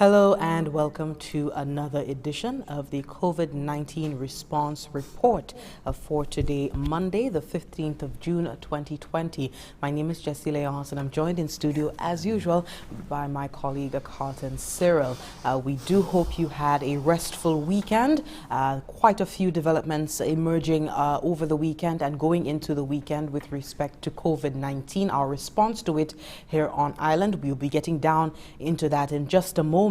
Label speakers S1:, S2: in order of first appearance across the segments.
S1: Hello and welcome to another edition of the COVID-19 Response Report for today, Monday, the 15th of June, 2020. My name is Jessie Leonce and I'm joined in studio as usual by my colleague Carlton Cyril. We do hope you had a restful weekend. Quite a few developments emerging over the weekend and going into the weekend with respect to COVID-19, our response to it here on Island. We'll be getting down into that in just a moment.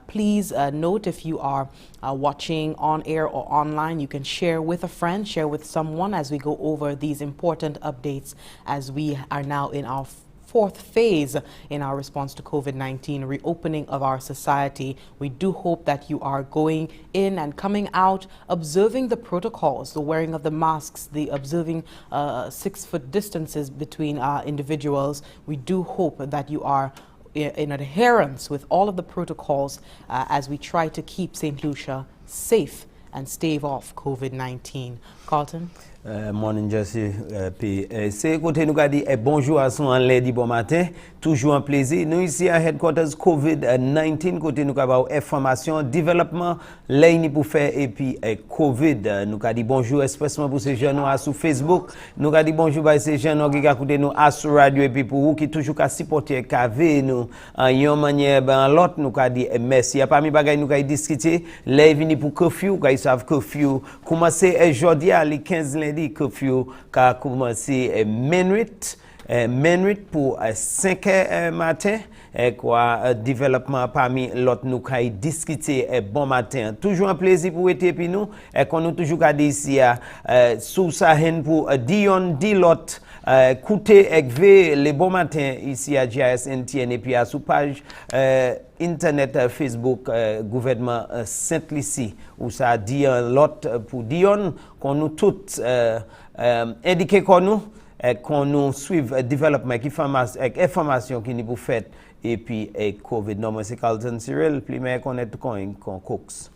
S1: Please note, if you are watching on air or online, you can share with a friend, share with someone as we go over these important updates as we are now in our fourth phase in our response to COVID-19, reopening of our society. We do hope that you are going in and coming out, observing the protocols, the wearing of the masks, the observing 6-foot distances between individuals. We do hope that you are in adherence with all of the protocols as we try to keep Saint Lucia safe and stave off COVID-19. Carlton?
S2: Morning, Jesse. C'est côté nous dit bonjour à son lundi bon matin, toujours un plaisir. Nous ici à headquarters COVID-19 côté nous avons information, développement, là pour faire et puis COVID. Nous dit bonjour expressément pour ces jeunes sur Facebook. Nous dit bonjour à ces jeunes qui écoutent nous sur radio et puis pour vous qui toujours supporter KV nous en une manière ben l'autre nous dit merci. Parmi bagay nous discuter, là vini pour curfew, ils savent curfew commencer aujourd'hui à les 15 lundi curfew a commencé minuit pour 5 heures matin quoi développement parmi l'autre nous kay discuter bon matin toujours un plaisir pour être puis nous qu'on nous toujours garder ici sous sa haine pour Dion Dilot écoutez les bon matin ici à GISNTN et puis à sous page internet Facebook gouvernement Saint Lucia où ça dit l'autre pour Dion qu'on nous toutes indiquer qu'on nous suive développement qui information qui nous pour fait et puis COVID. Non, c'est Carlton Cyril, plus mais connaître qu'on cooks.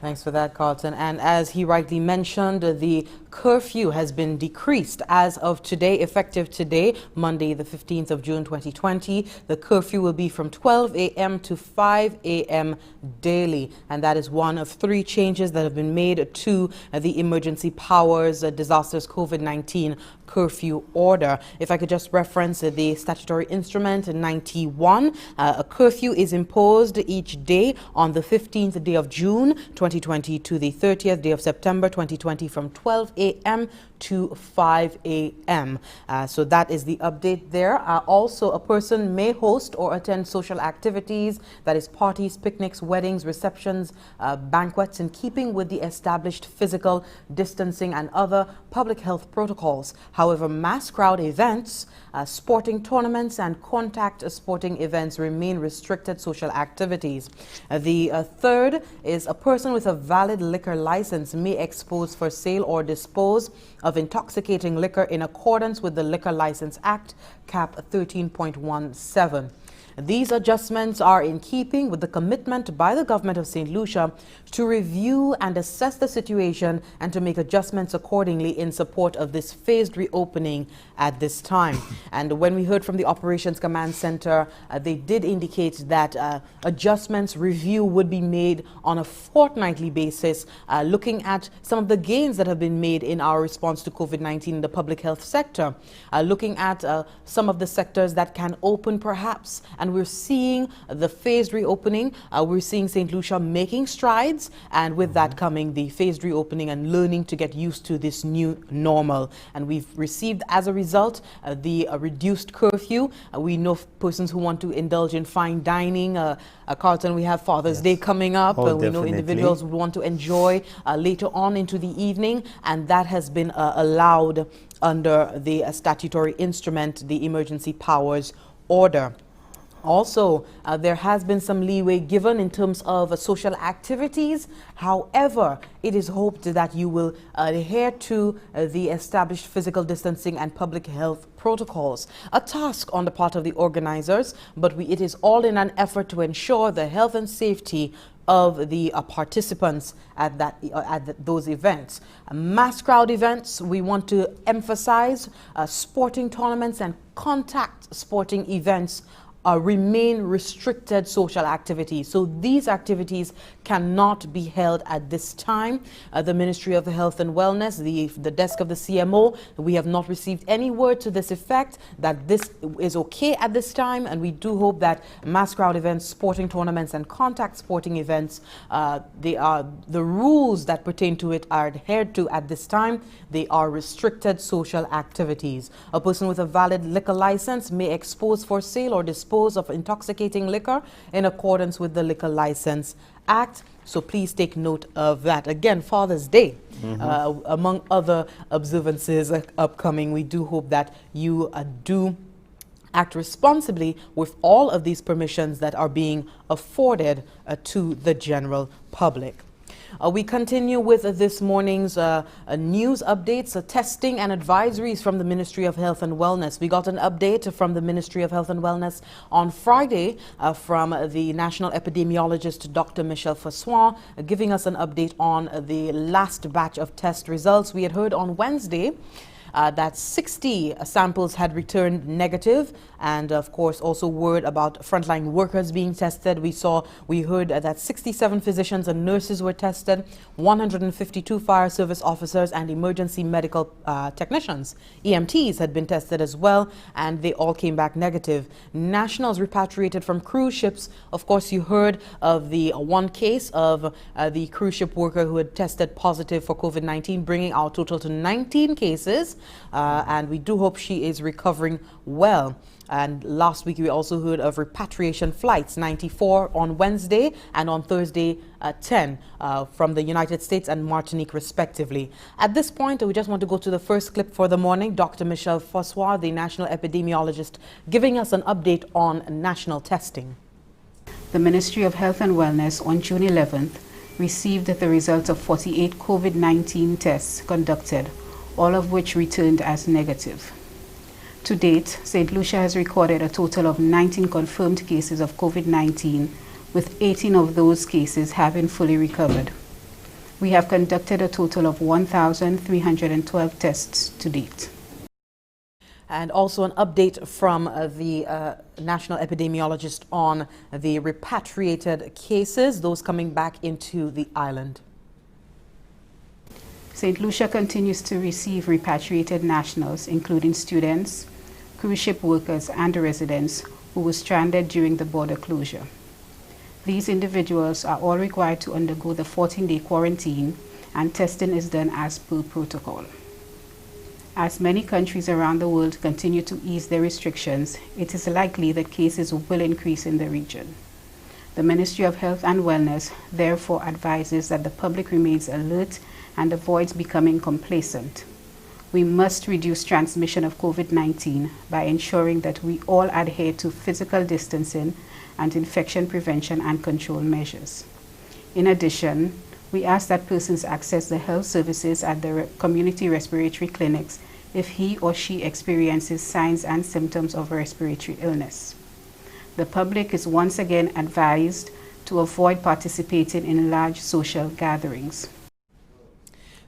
S1: Thanks for that, Carlton. And as he rightly mentioned, the curfew has been decreased as of today, effective today, Monday, the 15th of June, 2020. The curfew will be from 12 a.m. to 5 a.m. daily. And that is one of 3 changes that have been made to the Emergency Powers Disasters COVID-19 curfew order. If I could just reference the statutory instrument 91, a curfew is imposed each day on the 15th day of June 2020 to the 30th day of September 2020 from 12 a.m. to 5 a.m. So that is the update there. Also, a person may host or attend social activities, that is parties, picnics, weddings, receptions, banquets, in keeping with the established physical distancing and other public health protocols. However, mass crowd events, sporting tournaments and contact sporting events remain restricted social activities. The third is a person with a valid liquor license may expose for sale or dispose of intoxicating liquor in accordance with the Liquor License Act, Cap 13.17. These adjustments are in keeping with the commitment by the government of Saint Lucia to review and assess the situation and to make adjustments accordingly in support of this phased reopening at this time. And when we heard from the Operations Command Center, they did indicate that adjustments review would be made on a fortnightly basis, looking at some of the gains that have been made in our response to COVID-19 in the public health sector, looking at some of the sectors that can open perhaps. And we're seeing the phased reopening. We're seeing St. Lucia making strides, and with that coming the phased reopening and learning to get used to this new normal. And we've received, as a result, the reduced curfew. We know persons who want to indulge in fine dining. Carlton, we have Father's Day coming up. We know individuals would want to enjoy later on into the evening, and that has been allowed under the statutory instrument, the Emergency Powers Order. Also, there has been some leeway given in terms of social activities. However, it is hoped that you will adhere to the established physical distancing and public health protocols. A task on the part of the organizers, but it is all in an effort to ensure the health and safety of the participants at those events. Mass crowd events, we want to emphasize sporting tournaments and contact sporting events remain restricted social activities. So these activities cannot be held at this time. The Ministry of Health and Wellness, the desk of the CMO, we have not received any word to this effect that this is okay at this time, and we do hope that mass crowd events, sporting tournaments and contact sporting events, the rules that pertain to it are adhered to at this time. They are restricted social activities. A person with a valid liquor license may expose for sale or dispose of intoxicating liquor in accordance with the Liquor License Act. So please take note of that. Again, Father's Day, among other observances upcoming. We do hope that you do act responsibly with all of these permissions that are being afforded to the general public. We continue with this morning's news updates, testing and advisories from the Ministry of Health and Wellness. We got an update from the Ministry of Health and Wellness on Friday from the National Epidemiologist, Dr. Michel Fassois, giving us an update on the last batch of test results. We had heard on Wednesday that 60 samples had returned negative, and of course also word about frontline workers being tested. We heard that 67 physicians and nurses were tested, 152 fire service officers and emergency medical technicians, EMTs, had been tested as well, and they all came back negative. Nationals repatriated from cruise ships. Of course, you heard of the one case of the cruise ship worker who had tested positive for COVID-19, bringing our total to 19 cases. And we do hope she is recovering well. And last week we also heard of repatriation flights, 94 on Wednesday and on Thursday 10 from the United States and Martinique respectively. At this point, we just want to go to the first clip for the morning. Dr. Michel Fassois, the national epidemiologist, giving us an update on national testing.
S3: The Ministry of Health and Wellness on June 11th received the results of 48 COVID-19 tests conducted, all of which returned as negative. To date, Saint Lucia has recorded a total of 19 confirmed cases of COVID-19, with 18 of those cases having fully recovered. We have conducted a total of 1,312 tests to date.
S1: And also an update from the national epidemiologist on the repatriated cases, those coming back into the island.
S3: Saint Lucia continues to receive repatriated nationals, including students, cruise ship workers, and residents who were stranded during the border closure. These individuals are all required to undergo the 14-day quarantine, and testing is done as per protocol. As many countries around the world continue to ease their restrictions, it is likely that cases will increase in the region. The Ministry of Health and Wellness therefore advises that the public remains alert and avoids becoming complacent. We must reduce transmission of COVID-19 by ensuring that we all adhere to physical distancing and infection prevention and control measures. In addition, we ask that persons access the health services at the community respiratory clinics if he or she experiences signs and symptoms of respiratory illness. The public is once again advised to avoid participating in large social gatherings.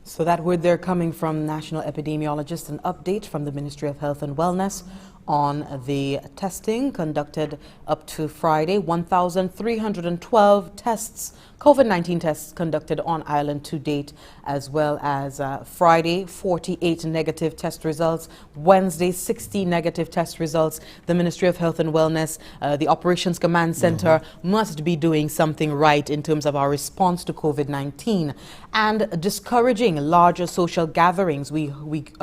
S1: So that word there coming from national epidemiologist, an update from the Ministry of Health and Wellness on the testing conducted up to Friday. 1,312 tests, COVID-19 tests conducted on island to date, as well as Friday, 48 negative test results, Wednesday, 60 negative test results. The Ministry of Health and Wellness, the Operations Command Center must be doing something right in terms of our response to COVID-19 and discouraging larger social gatherings. We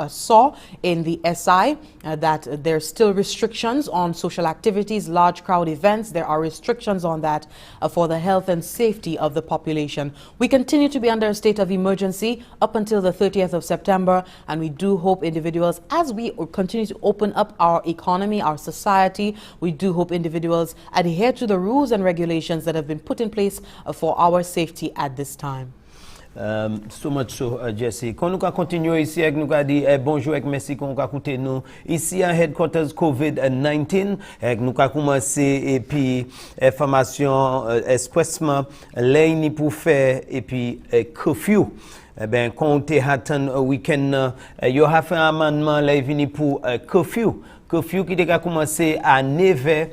S1: saw in the SI that there's still restrictions on social activities, large crowd events. There are restrictions on that for the health and safety of the population. We continue to be under a state of emergency up until the 30th of September, and we do hope individuals, as we continue to open up our economy, our society, we do hope individuals adhere to the rules and regulations that have been put in place for our safety at this time.
S2: So much so, Jesse. Quand nous continuons ici avec nous dit bonjour et merci qu'on va écouter nous ici à headquarters COVID-19 avec nous commencer et puis information expressement ligne pour faire et puis curfew. Ben quand on attend week-end, you have un amendement là venu pour curfew curfew qui a commencé à 9h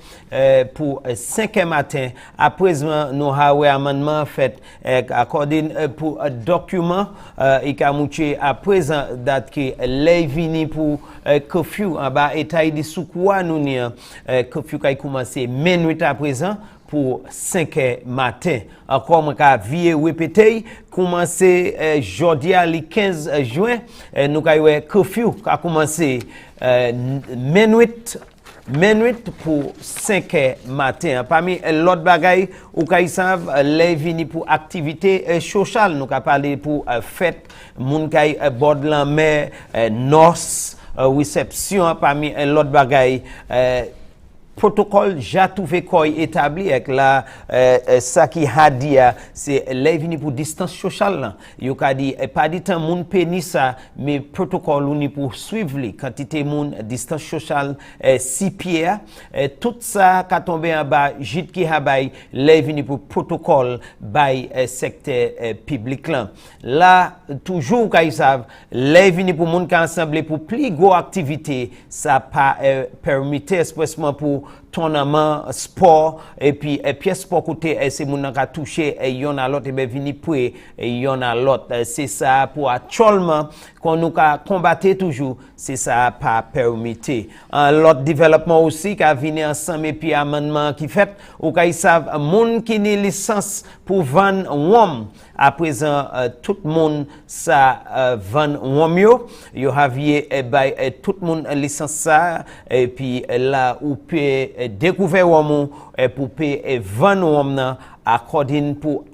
S2: pour 5h matin. À présent, nous avons un amendement fait accordé pour document et qui a montré à présent date que les vini pour curfew en bas état de soukwa nous n'y curfew qui a commencé minuit à présent pour 5h matin. Encore moi ka vie répéter commencé jeudi le 15 juin nous ka curfew a commencé minuit pour 5h matin. Parmi l'autre bagaille ou ka savent les vini pour activité sociale nous ka parler pour fête moun kay bord la mer noce réception parmi l'autre bagaille protocole j'ai trouvé quoi établi avec la ça qui a dit c'est les vini pour distance sociale yo ka dit pas dit temps moun pénis ça mais protocole ou ni pour suivre les quantité moun distance sociale 6 pieds tout ça ka tombé en bas jit qui a bay les vini pour protocole bay secteur public là toujours ka savent les vini pour moun ka ensemble pour plus gros activité ça pas permettre expressement pour tournament sport et puis pièce sport côté c'est moun ka toucher et yon a l'autre et ben vini pour et yon a l'autre c'est ça pour actuellement qu'on nous ka combattre toujours c'est ça pas permettre l'autre développement aussi qui a venu ensemble et puis amendement qui fait ou ka savent moun qui ni licence pour vendre wom à présent tout le monde ça vend wom yo aviez tout le monde licence ça et puis là ou peut découvert wom pour payer vendre wom according pour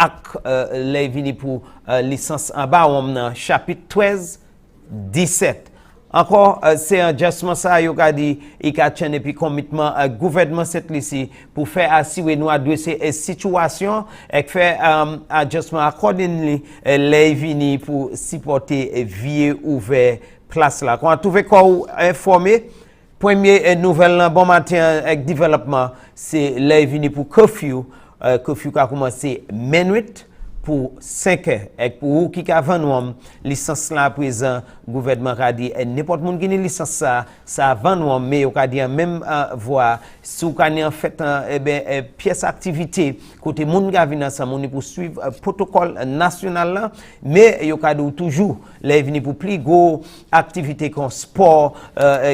S2: les vini pour licence en bas wom chapitre 13 17 encore c'est un adjustment ça yo ka dit et ka tient et puis commitment gouvernement Saint Lucia pour faire assurer nous adresser situation et faire adjustment accordingly les vini pour supporter vie ouvert place là quand trouver quoi informer premier nouvelle bon matin avec développement c'est les vini pour curfew qui a commencé minuit pour 5h et pour qui a 20 licence là présent gouvernement a dit n'importe monde qui ni licence ça 20 mais on a dit même voir sous kan en fait pièce activité côté monde qui vient ensemble on pour suivre protocole national là mais yo ka toujours les venir pour plus gros activité comme sport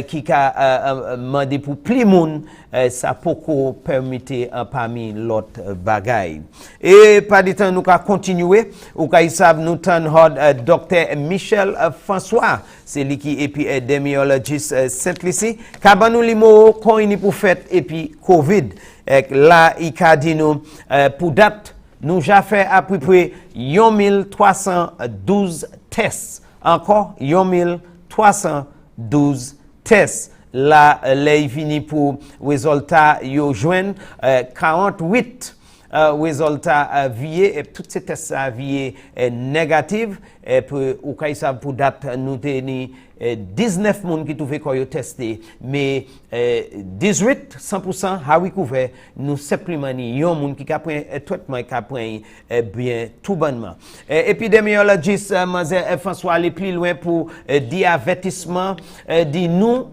S2: qui a demandé pour plus monde ça pourquoi permettre parmi l'autre bagaille et pas de temps nous ka continuer ou ka savent nous turn hard docteur Michel François c'est lui qui et puis épidémiologiste Saint Lucia kabanou limo koini pour fête et puis Covid là il a dit nous pour date nous j'ai fait à peu près 1312 tests encore 1312 tests là les vini pour résultat yo joindre 48 résultat vie et toutes ces tests vie négative et pour ou kay ça pour date nous teni 19 moun qui trouvé quoi yo testé mais 18 100% hawi couvert nous simplement ni yon moun qui ka prend traitement qui prend bien tout bonnement épidémiologiste Mazer François aller plus loin pour dire avertissement dit nous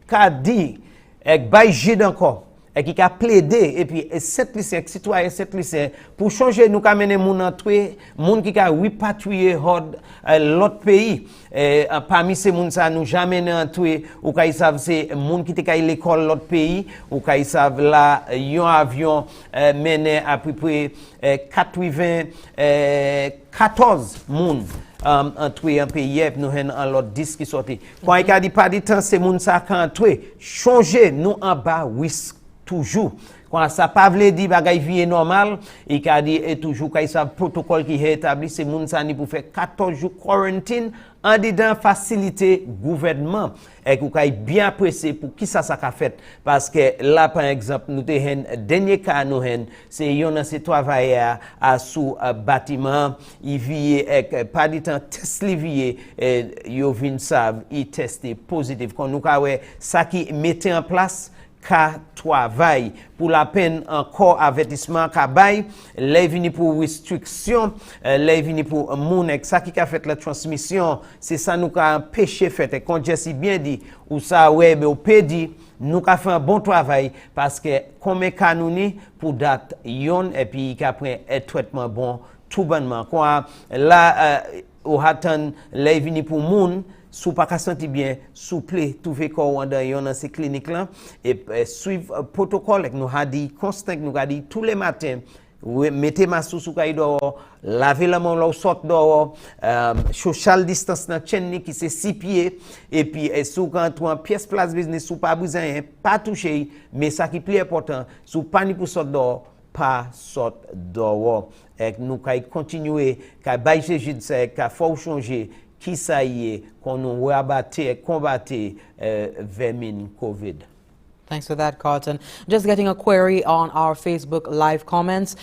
S2: ka dit bay jid encore et qui a plaidé et puis cette lycée citoyen cette lycée pour changer nous ka mener moun entrer moun qui a repatrier hors l'autre pays parmi ces moun ça nous jamais entrer ou ka savent c'est moun qui était l'école l'autre pays ou ka savent là un avion mené à peu près 94 moun entrer un pays nous en l'autre 10 qui sorti quand il a dit pas de temps c'est moun ça quand entrer changer nous en bas risque toujours quand ça pas veut dire bagay vie normal et qu'a dit et toujours quand ça protocole qui est établi c'est moun ça ni pour faire 14 jours quarantine en dedans facilité gouvernement et qu'on est bien pressé pour qui ça qu'a fait parce que là par exemple nous te dernier cas nous c'est yon ces travailleurs à sous bâtiment il vient pas du temps test livier yo vinn savent il testé positif quand nous ça qui mettait en place ka travail pour la peine encore avertissement ka bay les vini pour restriction les vini pour moun ça qui a fait la transmission c'est ça nous ka empêché fait et quand Jesse bien dit ou ça ouais mais au pédi nous ka fait un bon travail parce que comme canouni pour date yon et puis qui après un traitement bon tout bonnement quoi là au hatan les vini pour moun sous pas senti bien souple trouver corps dans ces cliniques là et suivre protocole nous a dit constant nous a dit tous les matins mettez masque sous caïdo laver la main là sort dehors social distance dans chaîne qui c'est 6 pieds et puis sous quand tu en pièce place business sous pas besoin pas toucher mais ça qui plus important sous pas ni pour sortir dehors pas sortir dehors et nous kay continuer kay bailler judiciaire kay faut changer qui ça y est qu'on nous rabattre combattre vermine COVID.
S1: Thanks for that, Carlton. Just getting a query on our Facebook live comments.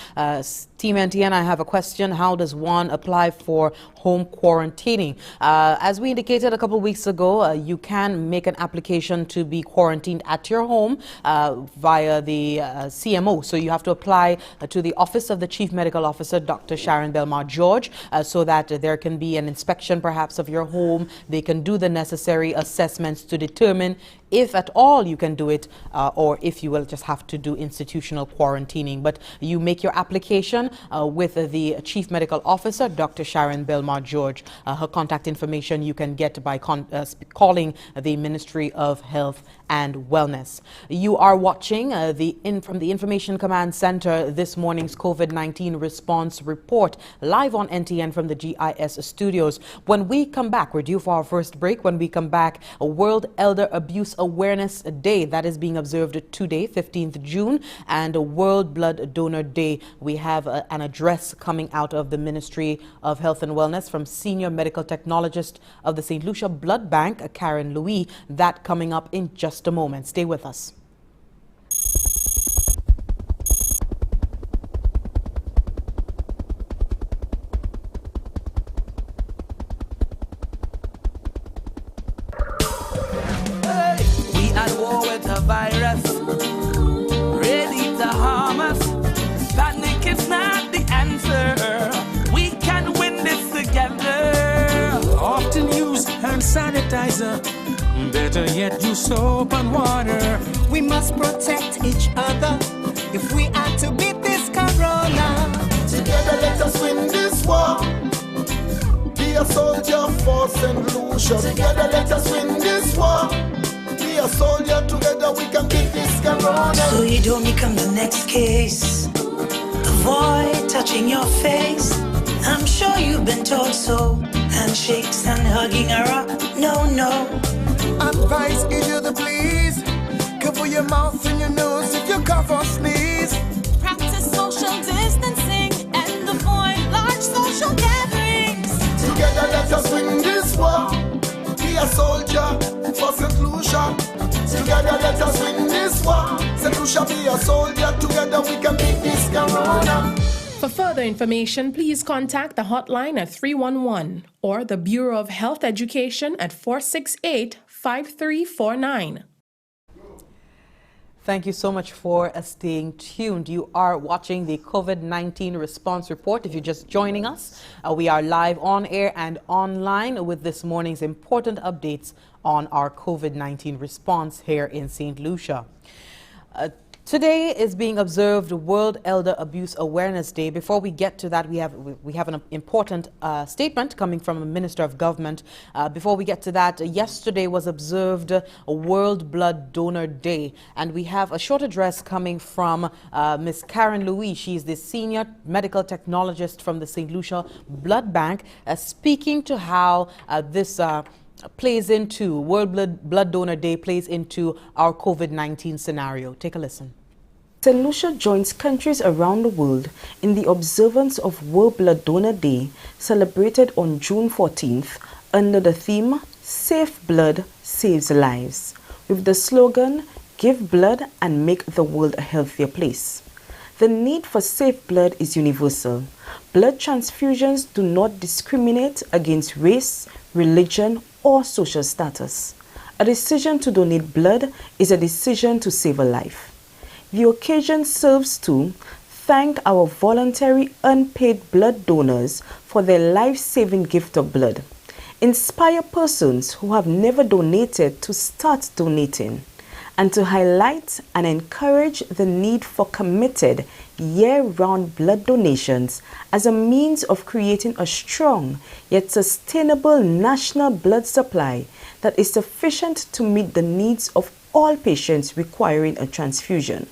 S1: Team NTN, I have a question. How does one apply for home quarantining? As we indicated a couple of weeks ago, you can make an application to be quarantined at your home via the CMO. So you have to apply to the Office of the Chief Medical Officer, Dr. Sharon Belmar George, so that there can be an inspection perhaps of your home. They can do the necessary assessments to determine if at all you can do it or if you will just have to do institutional quarantining. But you make your application with the Chief Medical Officer, Dr. Sharon Belmar George. Her contact information you can get by calling the Ministry of Health and Wellness. You are watching from the Information Command Center this morning's COVID-19 response report live on NTN from the GIS studios. When we come back, we're due for our first break. When we come back, a World Elder Abuse Awareness Day that is being observed today, 15th June, and a World Blood Donor Day. We have an address coming out of the Ministry of Health and Wellness from Senior Medical Technologist of the Saint Lucia Blood Bank, Karen Louis. That coming up in just a moment. Stay with us.
S4: Virus ready to harm us. Panic is not the answer. We can win this together.
S5: Often use hand sanitizer. Better yet, use soap and water.
S6: We must protect each other if we are to beat this corona.
S7: Together let us win this war. Be a soldier for Saint Lucia. Together let us win this war. Be a soldier, together we can beat this corona.
S8: So you don't become the next case. Avoid touching your face. I'm sure you've been told so. Handshakes and hugging are up. No, no.
S7: Advice is you the please. Cover your mouth and your nose if you cough or sneeze.
S9: Practice social distancing and avoid large social gatherings.
S7: Together let us win this war. Be a soldier for Saint Lucia. Together let us win this war. Saint Lucia, be a soldier. Together we can beat this corona.
S10: For further information, please contact the hotline at 311 or the Bureau of Health Education at 468-5349.
S1: Thank you so much for staying tuned. You are watching the COVID-19 response report. If you're just joining us, we are live on air and online with this morning's important updates on our COVID-19 response here in Saint Lucia. Today is being observed World Elder Abuse Awareness Day. Before we get to that, we have an important statement coming from a Minister of Government. Before we get to that, yesterday was observed a World Blood Donor Day, and we have a short address coming from Ms. Karen Louis. She's the Senior Medical Technologist from the Saint Lucia Blood Bank, speaking to how this plays into World Blood Donor Day plays into our COVID-19 scenario. Take a listen.
S11: Saint Lucia joins countries around the world in the observance of World Blood Donor Day, celebrated on June 14th under the theme Safe Blood Saves Lives, with the slogan Give Blood and Make the World a Healthier Place. The need for safe blood is universal. Blood transfusions do not discriminate against race, religion, or social status. A decision to donate blood is a decision to save a life. The occasion serves to thank our voluntary unpaid blood donors for their life-saving gift of blood, inspire persons who have never donated to start donating, and to highlight and encourage the need for committed year-round blood donations as a means of creating a strong yet sustainable national blood supply that is sufficient to meet the needs of all patients requiring a transfusion.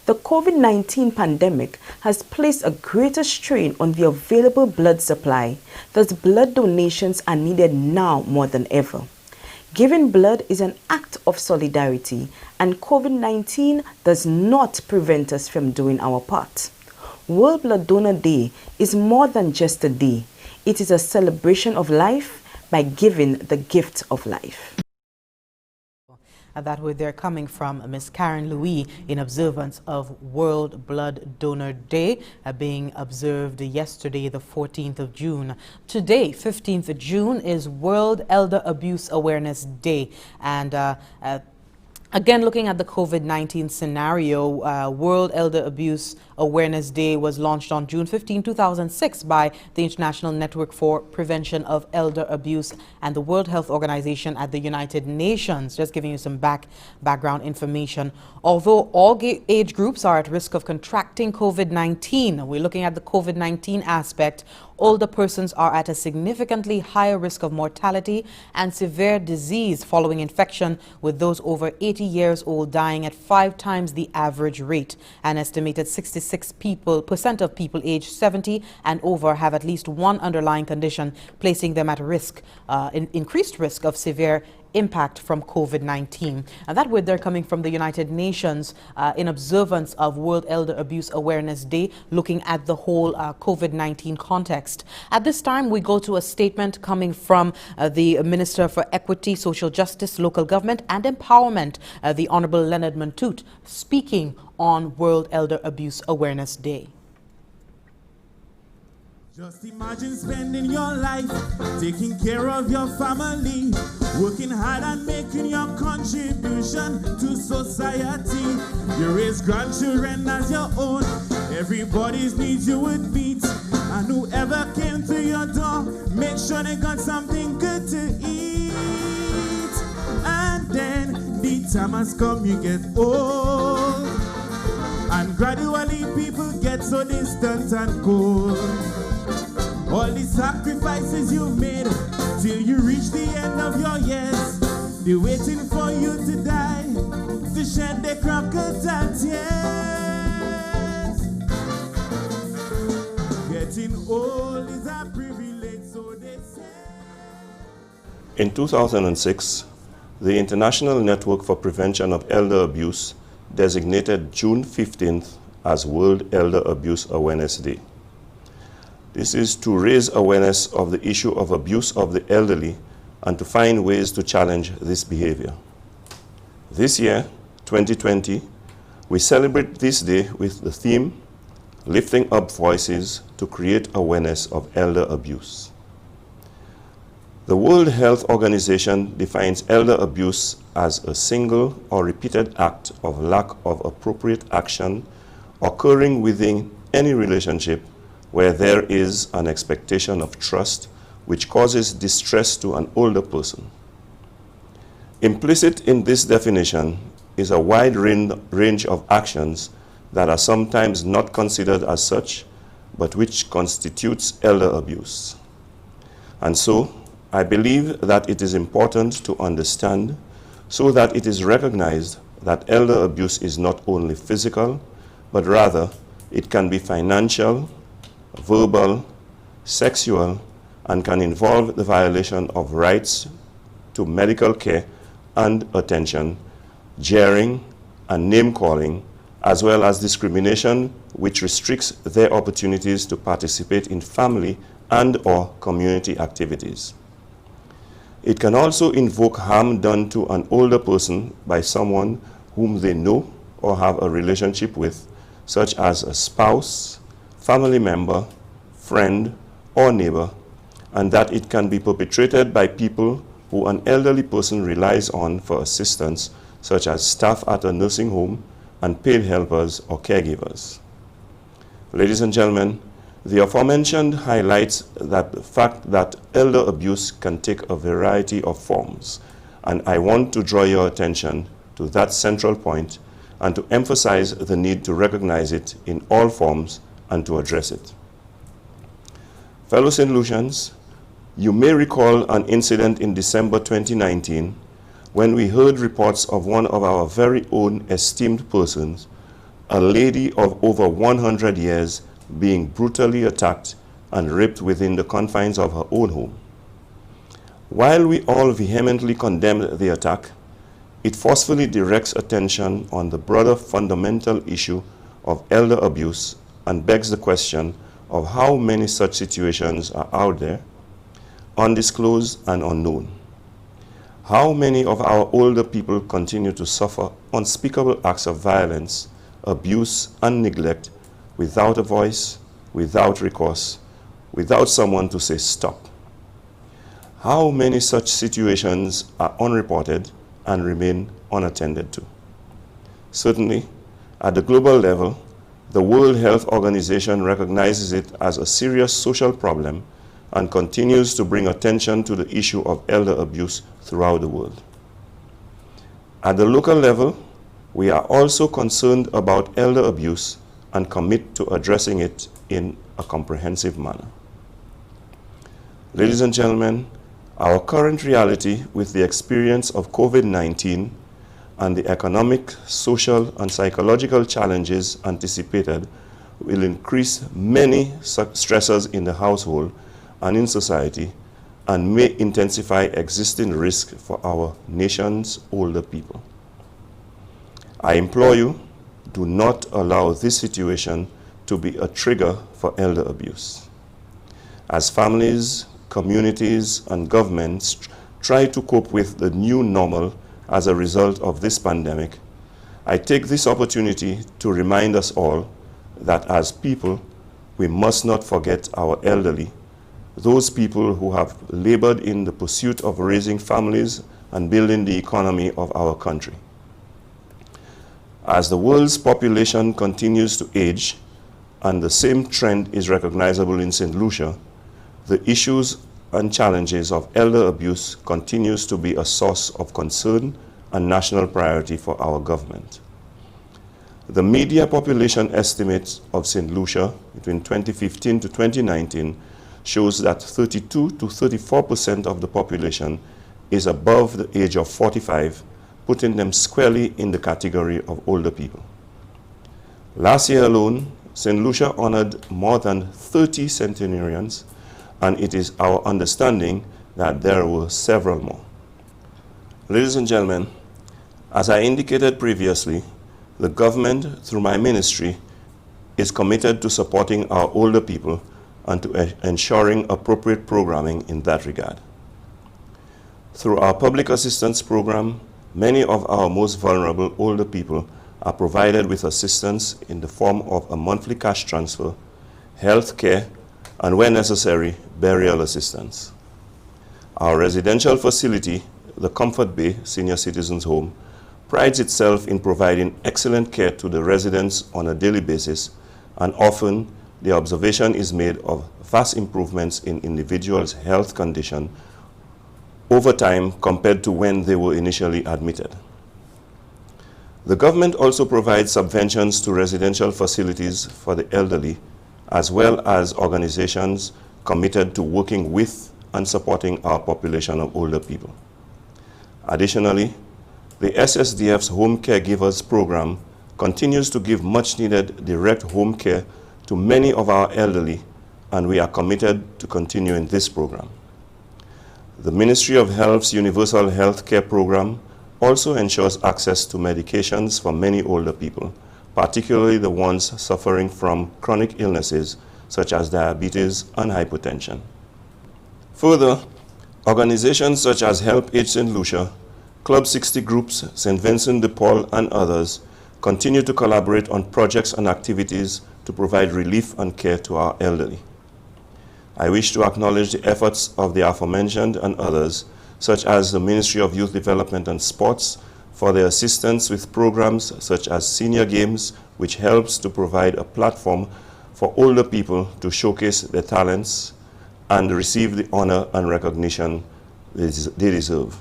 S11: The COVID-19 pandemic has placed a greater strain on the available blood supply, thus blood donations are needed now more than ever. Giving blood is an act of solidarity, and COVID-19 does not prevent us from doing our part. World Blood Donor Day is more than just a day. It is a celebration of life by giving the gift of life.
S1: That where they're coming from Ms. Karen Louis in observance of World Blood Donor Day being observed yesterday, the 14th of June. Today, 15th of June, is World Elder Abuse Awareness Day. And again, looking at the COVID-19 scenario, World Elder Abuse Awareness Day was launched on June 15, 2006 by the International Network for Prevention of Elder Abuse and the World Health Organization at the United Nations. Just giving you some background information. Although all age groups are at risk of contracting COVID-19, we're looking at the COVID-19 aspect. Older persons are at a significantly higher risk of mortality and severe disease following infection, with those over 80 years old dying at 5 times the average rate. An estimated 66% of people aged 70 and over have at least one underlying condition, placing them at risk, increased risk of severe impact from COVID-19. And that word they're coming from the United Nations in observance of World Elder Abuse Awareness Day, looking at the whole COVID-19 context. At this time, we go to a statement coming from the Minister for Equity, Social Justice, Local Government and Empowerment, the Honorable Leonard Mantut, speaking on World Elder Abuse Awareness Day.
S12: Just imagine spending your life taking care of your family, working hard and making your contribution to society. You raise grandchildren as your own, everybody's needs you would meet, and whoever came to your door, make sure they got something good to eat. And then the time has come, you get old, and gradually people get so distant and cold. All the sacrifices you've made till you reach the end of your years, they're waiting for you to die, to shed their crocodile tears. Getting old is a privilege, so they say.
S13: In 2006, the International Network for Prevention of Elder Abuse designated June 15th as World Elder Abuse Awareness Day. This is to raise awareness of the issue of abuse of the elderly and to find ways to challenge this behavior. This year, 2020, we celebrate this day with the theme, Lifting Up Voices to Create Awareness of Elder Abuse. The World Health Organization defines elder abuse as a single or repeated act of lack of appropriate action occurring within any relationship where there is an expectation of trust which causes distress to an older person. Implicit in this definition is a wide range of actions that are sometimes not considered as such, but which constitutes elder abuse. And so, I believe that it is important to understand so that it is recognized that elder abuse is not only physical, but rather it can be financial, verbal, sexual, and can involve the violation of rights to medical care and attention, jeering and name-calling, as well as discrimination which restricts their opportunities to participate in family and/or community activities. It can also invoke harm done to an older person by someone whom they know or have a relationship with, such as a spouse, family member, friend, or neighbor, and that it can be perpetrated by people who an elderly person relies on for assistance, such as staff at a nursing home and paid helpers or caregivers. Ladies and gentlemen, the aforementioned highlights that the fact that elder abuse can take a variety of forms, and I want to draw your attention to that central point and to emphasize the need to recognize it in all forms and to address it. Fellow St. Lucians, you may recall an incident in December 2019 when we heard reports of one of our very own esteemed persons, a lady of over 100 years, being brutally attacked and raped within the confines of her own home. While we all vehemently condemned the attack, it forcefully directs attention on the broader fundamental issue of elder abuse and begs the question of how many such situations are out there, undisclosed and unknown. How many of our older people continue to suffer unspeakable acts of violence, abuse, and neglect without a voice, without recourse, without someone to say stop? How many such situations are unreported and remain unattended to? Certainly, at the global level, the World Health Organization recognizes it as a serious social problem and continues to bring attention to the issue of elder abuse throughout the world. At the local level, we are also concerned about elder abuse and commit to addressing it in a comprehensive manner. Ladies and gentlemen, our current reality with the experience of COVID-19 and the economic, social, and psychological challenges anticipated will increase many stressors in the household and in society and may intensify existing risk for our nation's older people. I implore you, do not allow this situation to be a trigger for elder abuse. As families, communities, and governments try to cope with the new normal as a result of this pandemic, I take this opportunity to remind us all that as people, we must not forget our elderly, those people who have labored in the pursuit of raising families and building the economy of our country. As the world's population continues to age, and the same trend is recognizable in Saint Lucia, the issues and challenges of elder abuse continues to be a source of concern and national priority for our government. The media population estimates of Saint Lucia between 2015 to 2019 shows that 32 to 34% of the population is above the age of 45, putting them squarely in the category of older people. Last year alone, Saint Lucia honored more than 30 centenarians, and it is our understanding that there were several more. Ladies and gentlemen, as I indicated previously, the government, through my ministry, is committed to supporting our older people and to ensuring appropriate programming in that regard. Through our public assistance program, many of our most vulnerable older people are provided with assistance in the form of a monthly cash transfer, health care, and where necessary, burial assistance. Our residential facility, the Comfort Bay Senior Citizens Home, prides itself in providing excellent care to the residents on a daily basis, and often the observation is made of vast improvements in individuals' health condition over time compared to when they were initially admitted. The government also provides subventions to residential facilities for the elderly, as well as organizations committed to working with and supporting our population of older people. Additionally, the SSDF's Home Caregivers Program continues to give much-needed direct home care to many of our elderly, and we are committed to continuing this program. The Ministry of Health's Universal Health Care Program also ensures access to medications for many older people, particularly the ones suffering from chronic illnesses such as diabetes and hypertension. Further, organizations such as Help Age St. Lucia, Club 60 Groups, St. Vincent de Paul, and others continue to collaborate on projects and activities to provide relief and care to our elderly. I wish to acknowledge the efforts of the aforementioned and others such as the Ministry of Youth Development and Sports, for their assistance with programs such as Senior Games, which helps to provide a platform for older people to showcase their talents and receive the honor and recognition they deserve.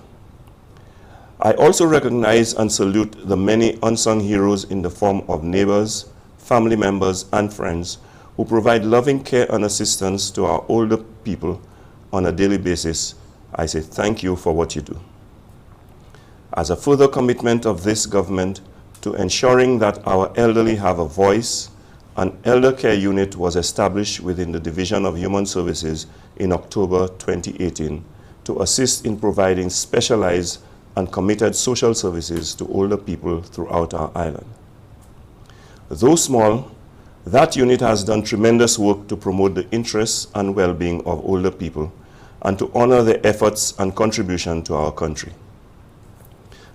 S13: I also recognize and salute the many unsung heroes in the form of neighbors, family members, and friends who provide loving care and assistance to our older people on a daily basis. I say thank you for what you do. As a further commitment of this government to ensuring that our elderly have a voice, an elder care unit was established within the Division of Human Services in October 2018 to assist in providing specialized and committed social services to older people throughout our island. Though small, that unit has done tremendous work to promote the interests and well-being of older people and to honor their efforts and contribution to our country.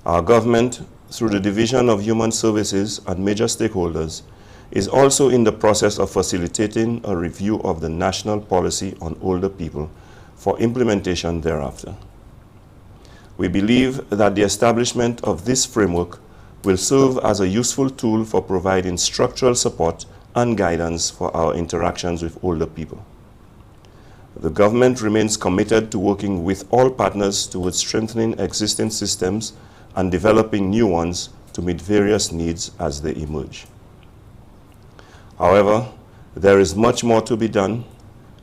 S13: Our government, through the Division of Human Services and major stakeholders, is also in the process of facilitating a review of the national policy on older people for implementation thereafter. We believe that the establishment of this framework will serve as a useful tool for providing structural support and guidance for our interactions with older people. The government remains committed to working with all partners towards strengthening existing systems and developing new ones to meet various needs as they emerge. However, there is much more to be done,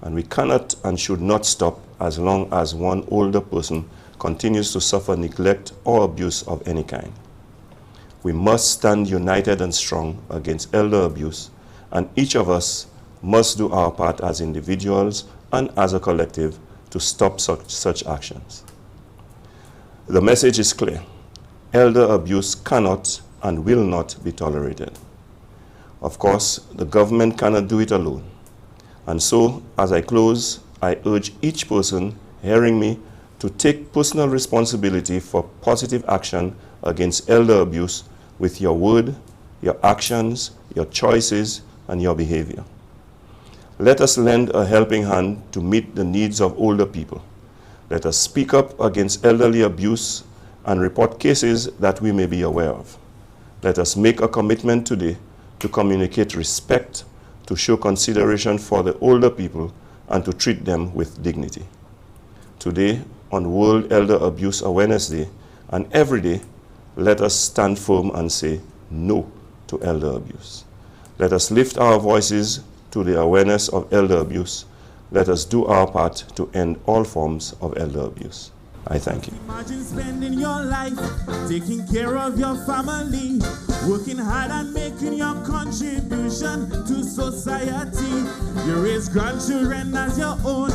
S13: and we cannot and should not stop as long as one older person continues to suffer neglect or abuse of any kind. We must stand united and strong against elder abuse, and each of us must do our part as individuals and as a collective to stop such actions. The message is clear. Elder abuse cannot and will not be tolerated. Of course, the government cannot do it alone. And so, as I close, I urge each person hearing me to take personal responsibility for positive action against elder abuse with your word, your actions, your choices, and your behavior. Let us lend a helping hand to meet the needs of older people. Let us speak up against elderly abuse and report cases that we may be aware of. Let us make a commitment today to communicate respect, to show consideration for the older people, and to treat them with dignity. Today, on World Elder Abuse Awareness Day, and every day, let us stand firm and say no to elder abuse. Let us lift our voices to the awareness of elder abuse. Let us do our part to end all forms of elder abuse. I thank you.
S12: Imagine spending your life taking care of your family, working hard and making your contribution to society. You raise grandchildren as your own.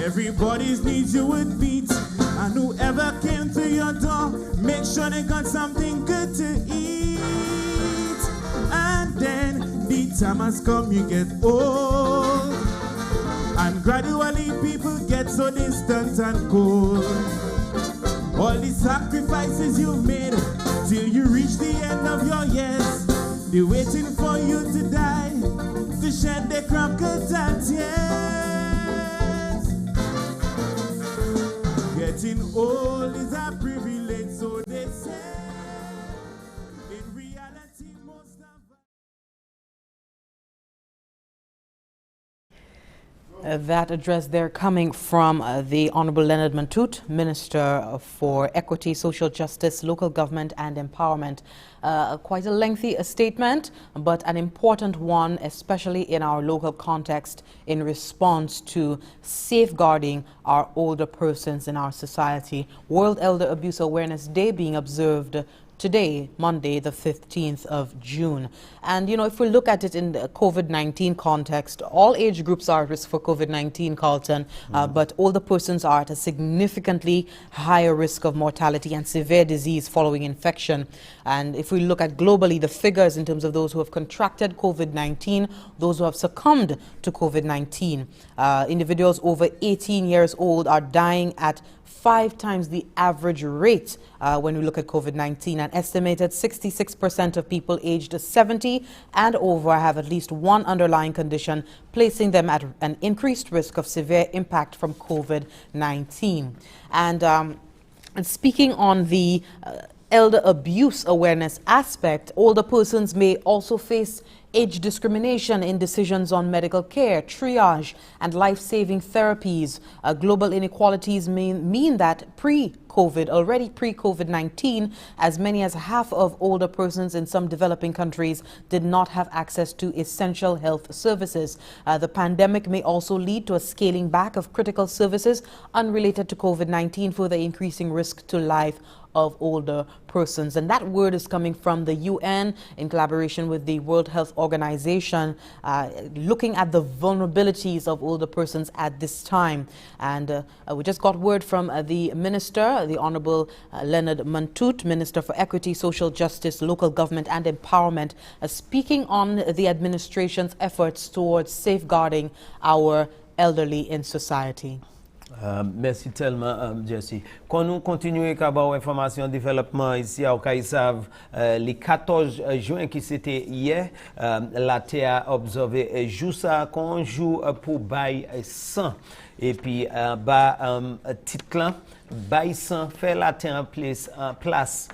S12: Everybody's needs you would meet. And whoever came to your door, make sure they got something good to eat. And then the time has come, you get old. And gradually people get so distant and cold. All the sacrifices you've made till you reach the end of your years, they're waiting for you to die, to shed their crocodile tears. Getting old is a privilege, so they say. In reality, most of
S1: That address there coming from the Honorable Leonard Mantut, Minister for Equity, Social Justice, Local Government and Empowerment. Quite a lengthy statement, but an important one, especially in our local context, in response to safeguarding our older persons in our society. World Elder Abuse Awareness Day being observed today, Monday, the 15th of June. And, you know, if we look at it in the COVID-19 context, all age groups are at risk for COVID-19, Carlton, but older persons are at a significantly higher risk of mortality and severe disease following infection. And if we look at globally, the figures in terms of those who have contracted COVID-19, those who have succumbed to COVID-19, individuals over 18 years old are dying at 5 times the average rate when we look at COVID-19. An estimated 66% of people aged 70 and over have at least one underlying condition, placing them at an increased risk of severe impact from COVID-19. And And speaking on the elder abuse awareness aspect, older persons may also face age discrimination in decisions on medical care, triage, and life-saving therapies. Global inequalities mean that already pre-COVID-19, as many as half of older persons in some developing countries did not have access to essential health services. The pandemic may also lead to a scaling back of critical services unrelated to COVID-19, further increasing risk to life of older persons. And that word is coming from the UN in collaboration with the World Health Organization, looking at the vulnerabilities of older persons at this time. And we just got word from the Minister, the Honorable Leonard Mantut, Minister for Equity, Social Justice, Local Government and Empowerment, speaking on the administration's efforts towards safeguarding our elderly in society.
S2: Merci tellement, Jesse. Quand nous continuons à avoir information développement ici à Okaïsav, le 14 juin qui c'était hier, la Terre a observé juste qu'on joue pour bail 100 et puis titre là bail 100 fait la Terre en place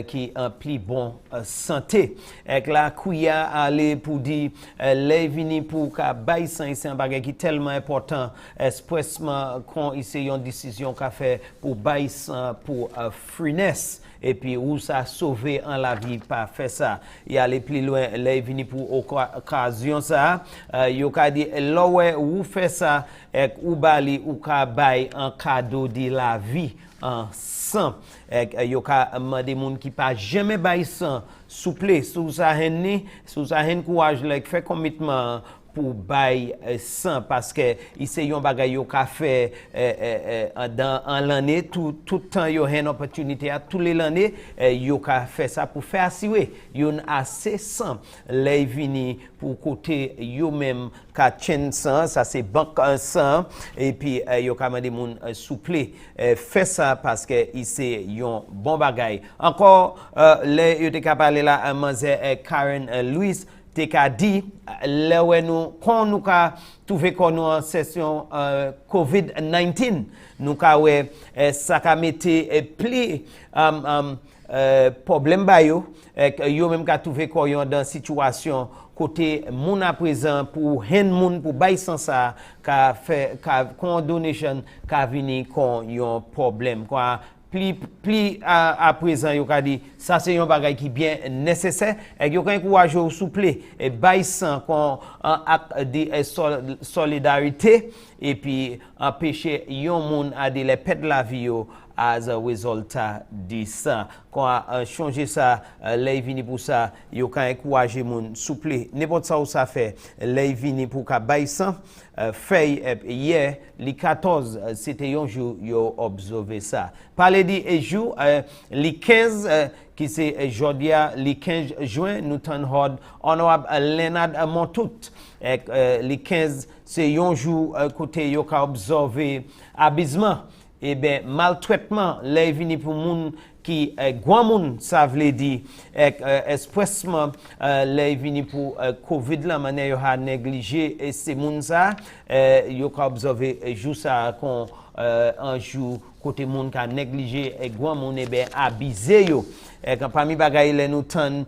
S2: qui en plus bon santé. Et la couilla aller pour dire les vini pour ka bail 100 c'est un bagage qui tellement important expressement qu'on ici une décision qu'a fait pour bail 100 pour freeness. Et puis où ça sauver en la vie pas faire ça il aller plus loin les venir pour occasion ça yo ka dit là où fait ça et ou bali ou ka bay en cadeau de la vie en sang et yo ka demander moun qui pas jamais bay sang souple sous ça hen courage like fait commitment pour bail sans parce que il c'est un bagay yo ka fait dans l'année tout temps yo une opportunité à tous les l'année yo ka fait ça pour faire assurer yo assez sans les vini pour côté yo même ka chen sans ça c'est banque sans et puis yo ka mandé moun souple fait ça parce que il c'est un bon bagay encore les yo te ka parler là Maze Karen Louis te ka dit là nous quand nous ka trouvé qu'on en session COVID-19 nous ka ouais ça ka mette pli problème ba yo même ka trouvé qu'on dans situation côté moun à présent pour hen moun pour bay sans ça ka fait ka donation ka vini kon yon problème quoi plus à présent yo ka dit ça c'est un bagage qui bien nécessaire et yo ka encourage ou souple et bay sans kon acte de solidarité et puis empêcher yon moun à de les perdre la vie yo as a result de ça quand changer ça les vini pour ça yo ka encourager moun souple n'importe ça où ça fait les vini pour ka bay sans fait hier le 14 c'était un jour yo observé ça parler de jour le 15 qui c'est jodia le 15 juin nous t'en hod honorable Leonard Mantut le 15 c'est un jour côté yo ka observé abysement et ben maltraitement les vini pour moun qui grand moun ça veut dire expressement les vini pour Covid la manière yo a négligé et c'est moun ça yo ka observer jour ça qu'on un jour côté moun ka négligé et grand moun et ben abusé yo quand parmi bagay les nous tan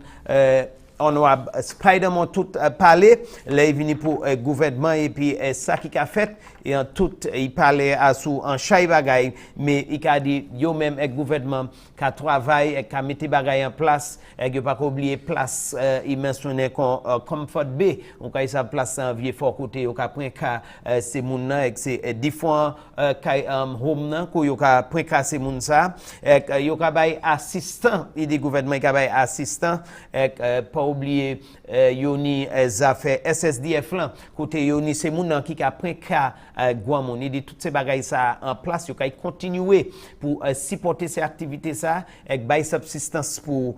S2: honorable Spider-Man tout parler les vini pour gouvernement et puis ça qui a fait et en tout il parlait à sous en chay bagay mais il a dit yo même gouvernement qui travaille et qui mettre bagay en place et que pas oublier place il mentionnait comfort bay on ka sa place en vieux fort côté au ka point ka c'est moun nan et c'est différents home nan ko yo ka point ka c'est moun ça yo ka bay assistant il dit gouvernement qui bay assistant pas oublier yoni affaires SSDF là côté yoni c'est moun nan qui ka point ka Guamon il dit toutes ces bagailles ça en place yo ka continuer pour supporter ces activités ça avec bay subsistance pour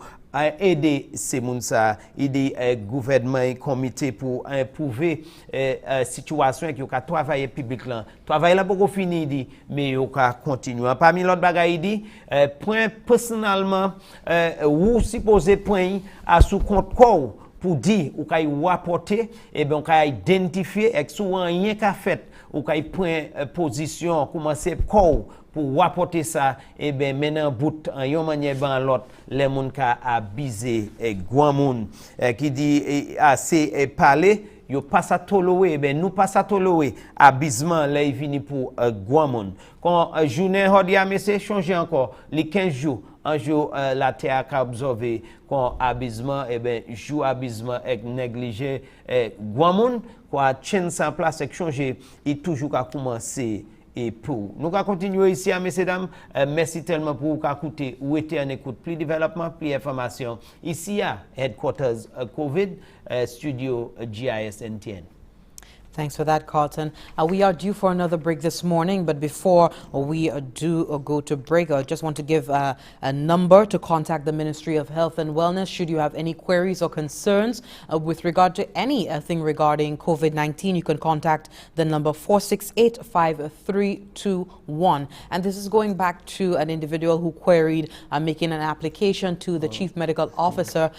S2: aider ces moun ça il dit gouvernement et comité pour improuver situation qui yo ka travailler public là travail là beaucoup fini dit mais yo ka continuer parmi l'autre bagaille il dit point personnellement ou supposé point à sous compte corps pour dire ou kay rapporter et ben kay identifier et souvent rien qu'a fait ou kay prend position commencer pour rapporter ça et ben maintenant bout en yon manière ban l'autre les moun ka abiser grand moun qui dit assez parler yo pas ça tolérer ben nous pas ça tolérer abisement là il vini pour grand monde quand journée hodi a monsieur changer encore les 15 jours un jour la terre a absorbé quand abisement et ben jour abisement et négligé grand monde quoi chaîne sans place et changer et toujours qu'à commencer et pour nous allons continuer ici à messieurs dames merci tellement pour vous écouter ou était en écoute plus développement plus information ici à headquarters COVID studio GIS NTN.
S1: Thanks for that, Carlton. We are due for another break this morning, but before we do go to break, I just want to give a number to contact the Ministry of Health and Wellness should you have any queries or concerns with regard to anything regarding COVID-19. You can contact the number 468-5321. And this is going back to an individual who queried making an application to the Chief Medical Officer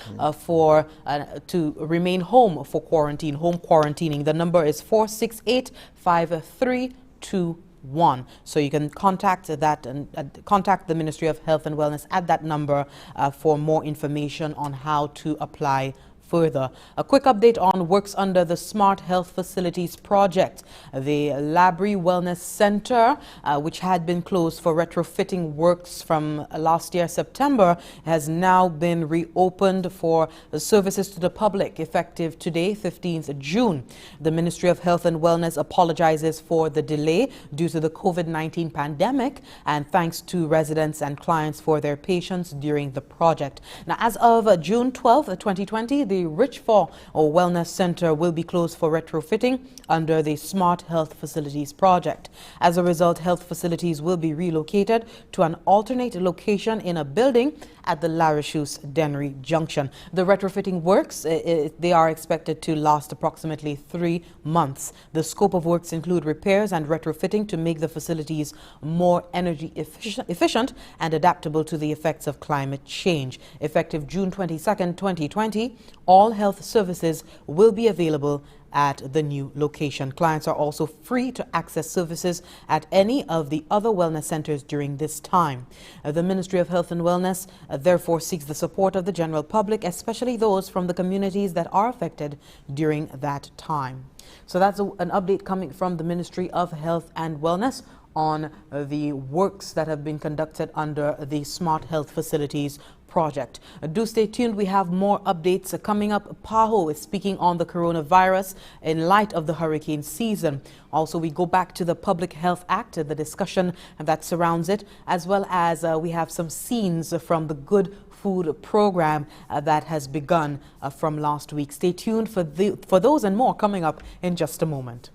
S1: to remain home for quarantine, home quarantining. The number is 468-5321. So you can contact that and contact the Ministry of Health and Wellness at that number for more information on how to apply further. A quick update on works under the Smart Health Facilities project. The Labrie Wellness Center, which had been closed for retrofitting works from last year September, has now been reopened for services to the public effective today, 15th June. The Ministry of Health and Wellness apologizes for the delay due to the COVID-19 pandemic and thanks to residents and clients for their patience during the project. Now, as of June 12, 2020, the Richford Wellness Center will be closed for retrofitting under the Smart Health Facilities project. As a result, health facilities will be relocated to an alternate location in a building at the La Rechouse-Dennery Junction. The retrofitting works, they are expected to last approximately 3 months. The scope of works include repairs and retrofitting to make the facilities more energy efficient and adaptable to the effects of climate change. Effective June 22nd, 2020, all health services will be available at the new location. Clients are also free to access services at any of the other wellness centers during this time. The Ministry of Health and Wellness therefore seeks the support of the general public, especially those from the communities that are affected during that time. So that's an update coming from the Ministry of Health and Wellness on the works that have been conducted under the Smart Health Facilities project. Do stay tuned. We have more updates coming up. PAHO is speaking on the coronavirus in light of the hurricane season. Also, we go back to the Public Health Act, the discussion that surrounds it, as well as we have some scenes from the Good Food program that has begun from last week. Stay tuned for those and more coming up in just a moment.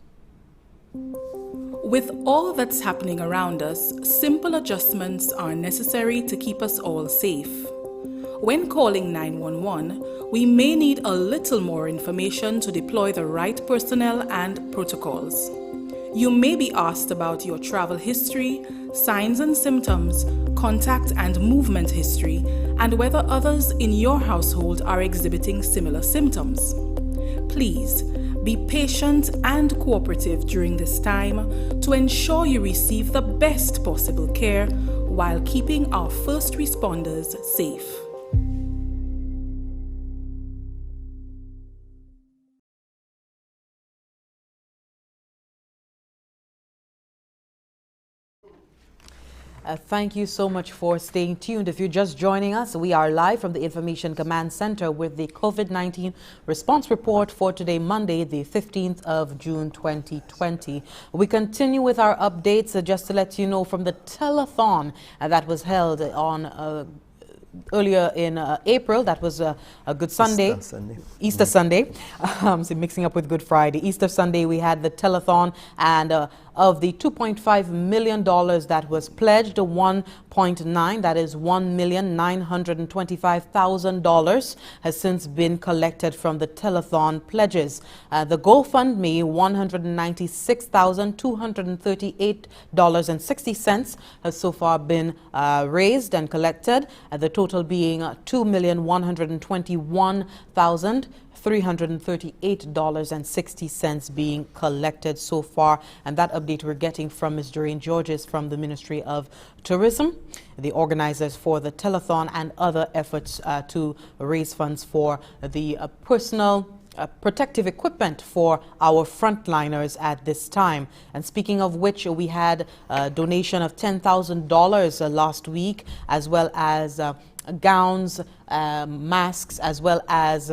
S10: With all that's happening around us, simple adjustments are necessary to keep us all safe. When calling 911, we may need a little more information to deploy the right personnel and protocols. You may be asked about your travel history, signs and symptoms, contact and movement history, and whether others in your household are exhibiting similar symptoms. Please be patient and cooperative during this time to ensure you receive the best possible care while keeping our first responders safe.
S1: Thank you so much for staying tuned. If you're just joining us, we are live from the Information Command Center with the COVID-19 response report for today, Monday, the 15th of June, 2020. We continue with our updates just to let you know from the telethon that was held on earlier in April. That was a Good Sunday. Easter Sunday. So mixing up with Good Friday. Easter Sunday, we had the telethon, and of the $2.5 million that was pledged, 1.9, that is $1,925,000, has since been collected from the telethon pledges. The GoFundMe, $196,238.60 has so far been raised and collected, the total being $2,121,000. $338.60 being collected so far. And that update we're getting from Ms. Doreen Georges from the Ministry of Tourism, the organizers for the telethon and other efforts to raise funds for the personal protective equipment for our frontliners at this time. And speaking of which, we had a donation of $10,000 last week, as well as gowns, masks, as well as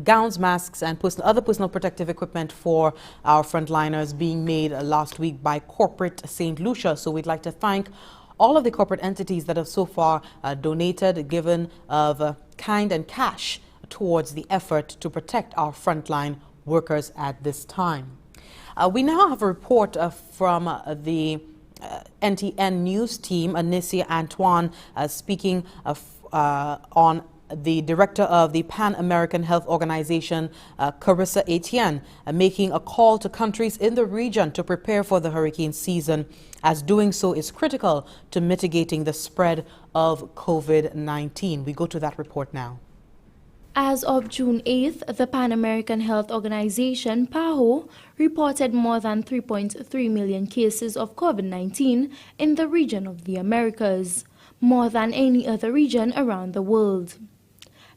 S1: gowns, masks, and other personal protective equipment for our frontliners being made last week by corporate Saint Lucia. So we'd like to thank all of the corporate entities that have so far donated, given of kind and cash towards the effort to protect our frontline workers at this time. We now have a report from the NTN News team, Anicia Antoine, speaking on the director of the Pan-American Health Organization, Carissa Etienne, making a call to countries in the region to prepare for the hurricane season, as doing so is critical to mitigating the spread of COVID-19. We go to that report now.
S14: As of June 8th, the Pan-American Health Organization, PAHO, reported more than 3.3 million cases of COVID-19 in the region of the Americas, more than any other region around the world.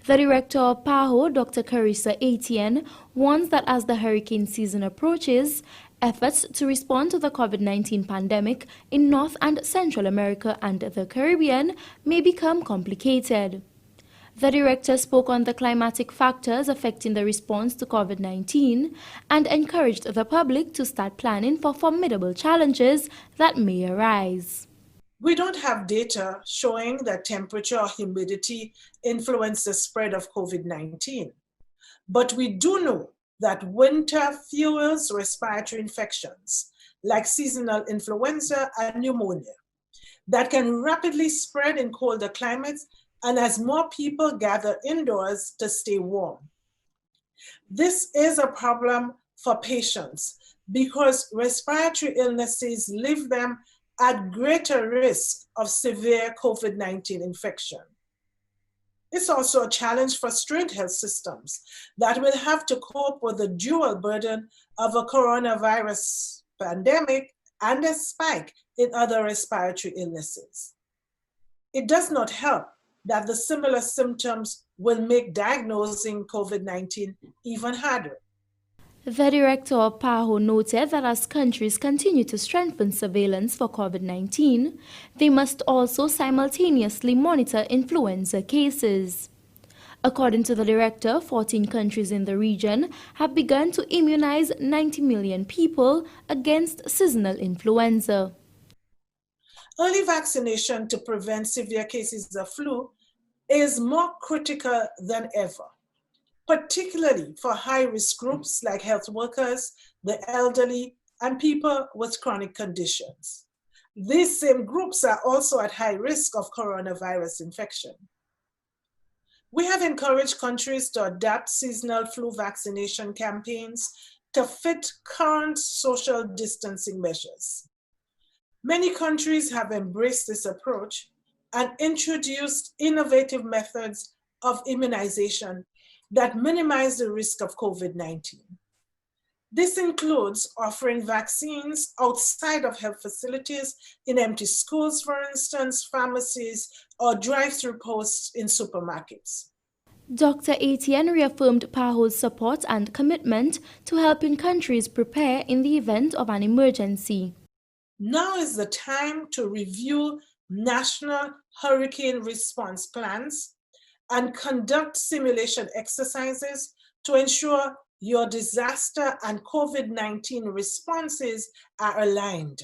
S14: The director of PAHO, Dr. Carissa Etienne, warns that as the hurricane season approaches, efforts to respond to the COVID-19 pandemic in North and Central America and the Caribbean may become complicated. The director spoke on the climatic factors affecting the response to COVID-19 and encouraged the public to start planning for formidable challenges that may arise.
S15: We don't have data showing that temperature or humidity influence the spread of COVID-19, but we do know that winter fuels respiratory infections like seasonal influenza and pneumonia that can rapidly spread in colder climates and as more people gather indoors to stay warm. This is a problem for patients because respiratory illnesses leave them at greater risk of severe COVID-19 infection. It's also a challenge for strained health systems that will have to cope with the dual burden of a coronavirus pandemic and a spike in other respiratory illnesses. It does not help that the similar symptoms will make diagnosing COVID-19 even harder.
S14: The director of PAHO noted that as countries continue to strengthen surveillance for COVID-19, they must also simultaneously monitor influenza cases. According to the director, 14 countries in the region have begun to immunize 90 million people against seasonal influenza.
S15: Early vaccination to prevent severe cases of flu is more critical than ever, particularly for high-risk groups like health workers, the elderly, and people with chronic conditions. These same groups are also at high risk of coronavirus infection. We have encouraged countries to adapt seasonal flu vaccination campaigns to fit current social distancing measures. Many countries have embraced this approach and introduced innovative methods of immunization that minimize the risk of COVID-19. This includes offering vaccines outside of health facilities, in empty schools, for instance, pharmacies, or drive-through posts in supermarkets.
S14: Dr. Etienne reaffirmed PAHO's support and commitment to helping countries prepare in the event of an emergency.
S15: Now is the time to review national hurricane response plans and conduct simulation exercises to ensure your disaster and COVID-19 responses are aligned.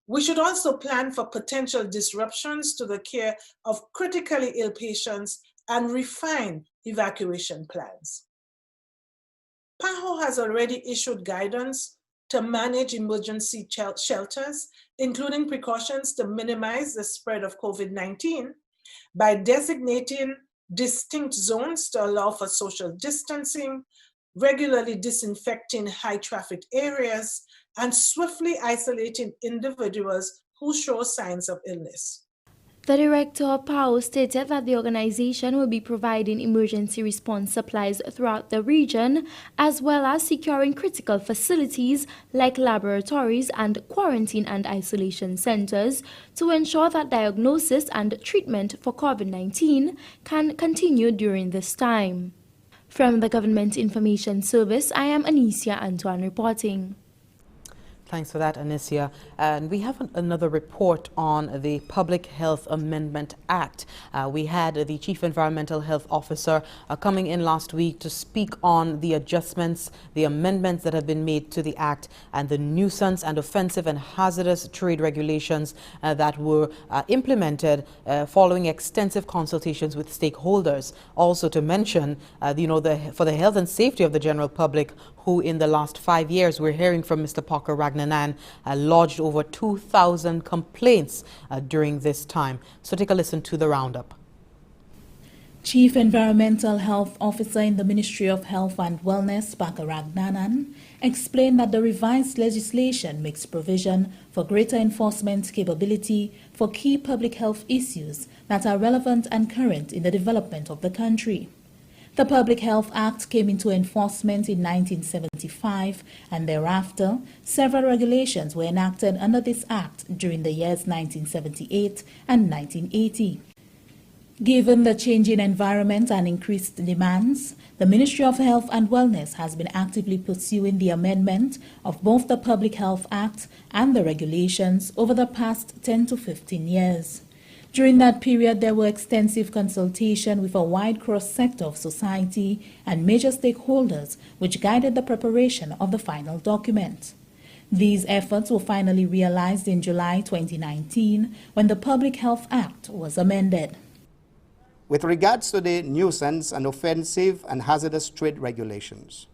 S15: We should also plan for potential disruptions to the care of critically ill patients and refine evacuation plans. PAHO has already issued guidance to manage emergency shelters, including precautions to minimize the spread of COVID-19 by designating distinct zones to allow for social distancing, regularly disinfecting high-traffic areas, and swiftly isolating individuals who show signs of illness.
S14: The director of PAO stated that the organization will be providing emergency response supplies throughout the region, as well as securing critical facilities like laboratories and quarantine and isolation centers to ensure that diagnosis and treatment for COVID-19 can continue during this time. From the Government Information Service, I am Anicia Antoine reporting.
S1: Thanks for that, Anicia. And we have another report on the Public Health Amendment Act. We had the Chief Environmental Health Officer coming in last week to speak on the adjustments, the amendments that have been made to the Act, and the nuisance and offensive and hazardous trade regulations that were implemented following extensive consultations with stakeholders. Also to mention, for the health and safety of the general public, who in the last 5 years, we're hearing from Mr. Parker Ragnanan, lodged over 2,000 complaints during this time. So take a listen to the roundup.
S10: Chief Environmental Health Officer in the Ministry of Health and Wellness, Parker Ragnanan, explained that the revised legislation makes provision for greater enforcement capability for key public health issues that are relevant and current in the development of the country. The Public Health Act came into enforcement in 1975, and thereafter, several regulations were enacted under this Act during the years 1978 and 1980. Given the changing environment and increased demands, the Ministry of Health and Wellness has been actively pursuing the amendment of both the Public Health Act and the regulations over the past 10 to 15 years. During that period, there were extensive consultation with a wide cross-sector of society and major stakeholders, which guided the preparation of the final document. These efforts were finally realized in July 2019, when the Public Health Act was amended.
S16: With regards to the nuisance and offensive and hazardous trade regulations,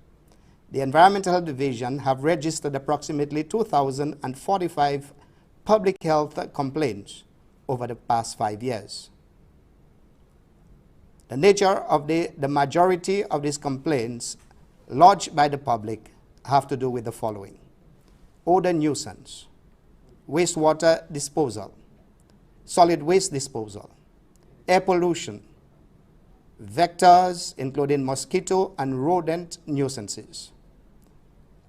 S16: the Environmental Health Division have registered approximately 2,045 public health complaints over the past 5 years. The nature of the majority of these complaints lodged by the public have to do with the following: odor nuisance, wastewater disposal, solid waste disposal, air pollution, vectors including mosquito and rodent nuisances,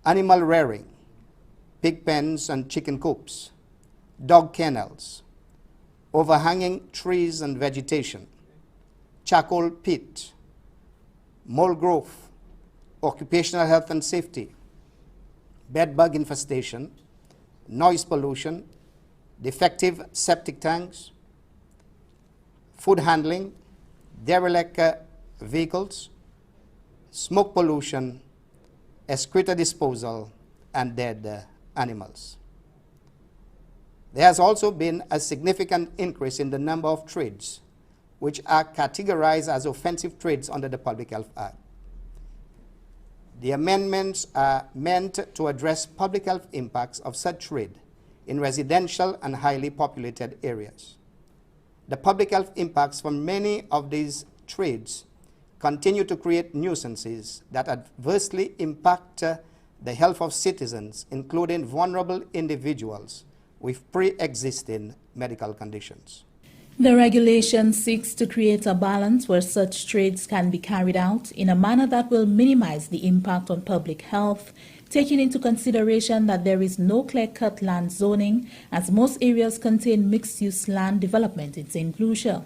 S16: animal rearing, pig pens and chicken coops, dog kennels, overhanging trees and vegetation, charcoal pit, mold growth, occupational health and safety, bed bug infestation, noise pollution, defective septic tanks, food handling, derelict vehicles, smoke pollution, excreta disposal, and dead animals. There has also been a significant increase in the number of trades which are categorized as offensive trades under the Public Health Act. The amendments are meant to address public health impacts of such trade in residential and highly populated areas. The public health impacts from many of these trades continue to create nuisances that adversely impact the health of citizens, including vulnerable individuals with pre-existing medical conditions.
S10: The regulation seeks to create a balance where such trades can be carried out in a manner that will minimize the impact on public health, taking into consideration that there is no clear-cut land zoning, as most areas contain mixed-use land development in Saint Lucia.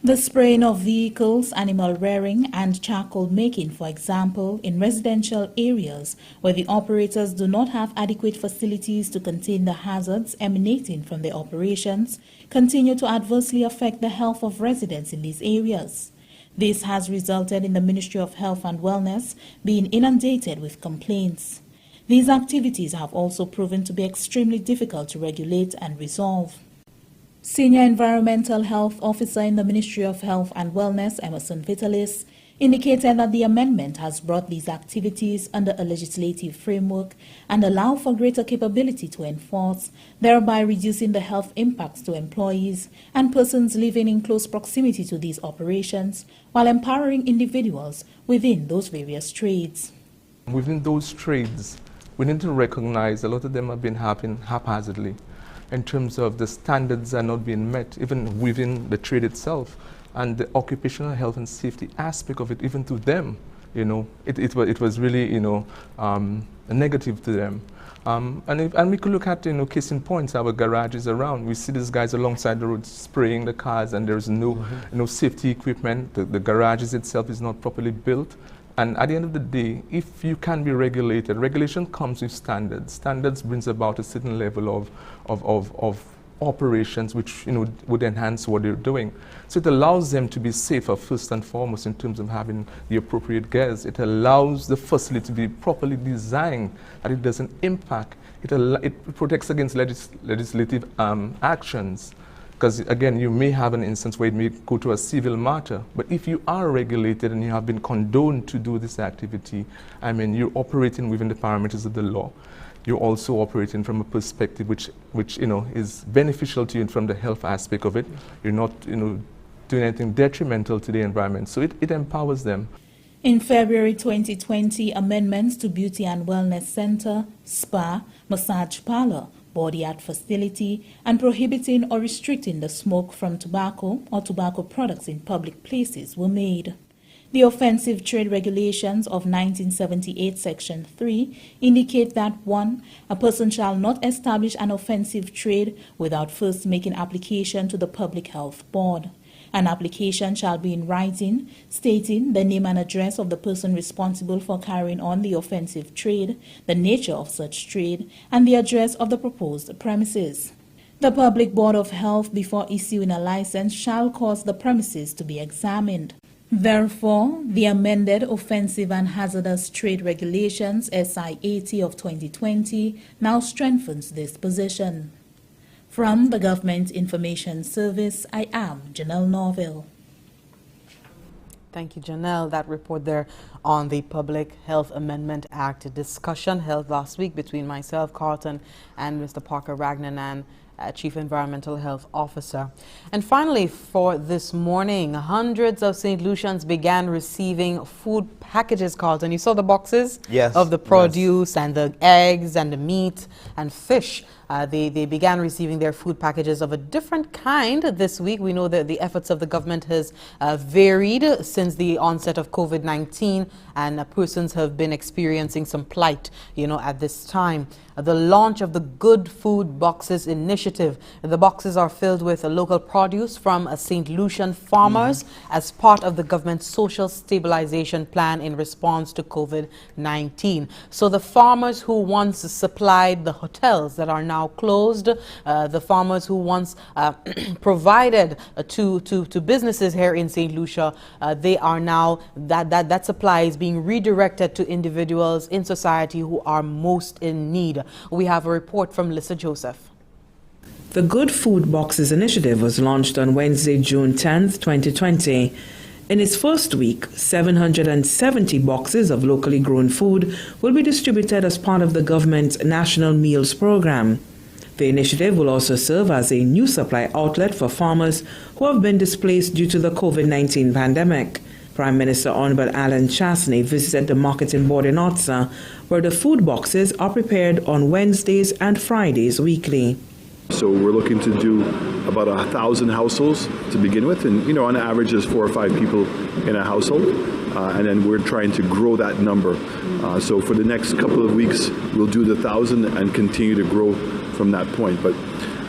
S10: The spraying of vehicles, animal rearing, and charcoal making, for example, in residential areas where the operators do not have adequate facilities to contain the hazards emanating from their operations, continue to adversely affect the health of residents in these areas. This has resulted in the Ministry of Health and Wellness being inundated with complaints. These activities have also proven to be extremely difficult to regulate and resolve. Senior Environmental Health Officer in the Ministry of Health and Wellness, Emerson Vitalis, indicated that the amendment has brought these activities under a legislative framework and allow for greater capability to enforce, thereby reducing the health impacts to employees and persons living in close proximity to these operations, while empowering individuals within those various trades.
S17: Within those trades, we need to recognize a lot of them have been happening haphazardly. in terms of the standards are not being met, even within the trade itself, and the occupational health and safety aspect of it, even to them, you know, it was really, you know, a negative to them. And we could look at, you know, case in points, our garages around. We see these guys alongside the road spraying the cars, and there's no, no safety equipment. The garages itself is not properly built. And at the end of the day, if you can be regulated, regulation comes with standards. Standards brings about a certain level of operations which, you know, would enhance what they're doing. So it allows them to be safer first and foremost in terms of having the appropriate gears. It allows the facility to be properly designed, that it doesn't impact. It protects against legislative actions. Because again, you may have an instance where it may go to a civil matter, but if you are regulated and you have been condoned to do this activity, I mean, you're operating within the parameters of the law. You're also operating from a perspective which you know, is beneficial to you from the health aspect of it. You're not, you know, doing anything detrimental to the environment. So it empowers them.
S10: In February 2020, amendments to Beauty and Wellness Center, spa, massage parlor, body art facility, and prohibiting or restricting the smoke from tobacco or tobacco products in public places were made. The Offensive Trade Regulations of 1978, Section 3, indicate that 1. A person shall not establish an offensive trade without first making application to the Public Health Board. An application shall be in writing, stating the name and address of the person responsible for carrying on the offensive trade, the nature of such trade, and the address of the proposed premises. The Public Board of Health, before issuing a license, shall cause the premises to be examined. Therefore, the amended Offensive and Hazardous Trade Regulations SI 80 of 2020 now strengthens this position. From the Government Information Service, I am Janelle Norville.
S1: Thank you, Janelle. That report there on the Public Health Amendment Act discussion held last week between myself, Carlton, and Mr. Parker Ragnanan, Chief Environmental Health Officer. And finally, for this morning, hundreds of St. Lucians began receiving food packages, Carlton. You saw the boxes?
S2: Yes.
S1: Of the produce and the eggs and the meat and fish. They began receiving their food packages of a different kind this week. We know that the efforts of the government has varied since the onset of COVID-19, and persons have been experiencing some plight, you know, at this time. The launch of the Good Food Boxes initiative. The boxes are filled with local produce from St. Lucian farmers as part of the government's social stabilization plan in response to COVID-19. So the farmers who once supplied the hotels that are now closed, the farmers who once provided to businesses here in St. Lucia, they are now, that supply is being redirected to individuals in society who are most in need. We have a report from Lisa Joseph.
S18: The Good Food Boxes initiative was launched on Wednesday, June 10th, 2020. In its first week, 770 boxes of locally grown food will be distributed as part of the government's National Meals Program. The initiative will also serve as a new supply outlet for farmers who have been displaced due to the COVID-19 pandemic. Prime Minister Honorable Alan Chasney visited the marketing board in Otsa, where the food boxes are prepared on Wednesdays and Fridays weekly.
S19: So we're looking to do about 1,000 households to begin with, and you know, on average there's 4 or 5 people in a household, and then we're trying to grow that number. So for the next couple of weeks we'll do the 1,000 and continue to grow from that point. But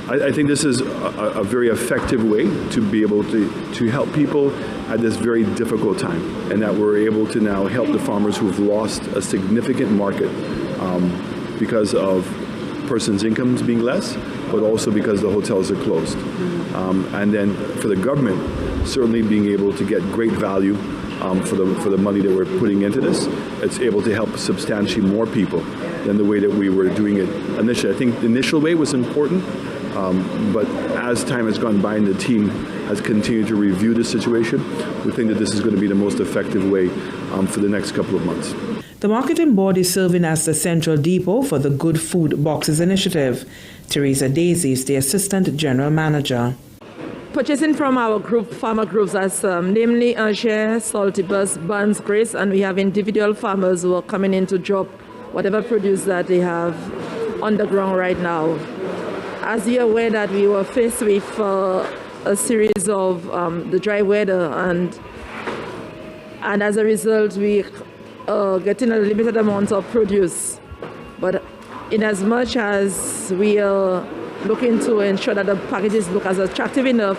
S19: I think this is a very effective way to be able to help people at this very difficult time, and that we're able to now help the farmers who've lost a significant market because of persons' incomes being less, but also because the hotels are closed. And then for the government, certainly being able to get great value for the money that we're putting into this, it's able to help substantially more people than the way that we were doing it initially. I think the initial way was important, but as time has gone by and the team has continued to review the situation, we think that this is going to be the most effective way for the next couple of months.
S18: The marketing board is serving as the central depot for the Good Food Boxes initiative. Teresa Daisy is the assistant general manager.
S20: Purchasing from our group, farmer groups, as namely Angers, Saltibus, Buns, Grace, and we have individual farmers who are coming in to drop whatever produce that they have on the ground right now. as you're aware that we were faced with a series of the dry weather, and as a result we are getting a limited amount of produce. But in as much as we are looking to ensure that the packages look as attractive enough,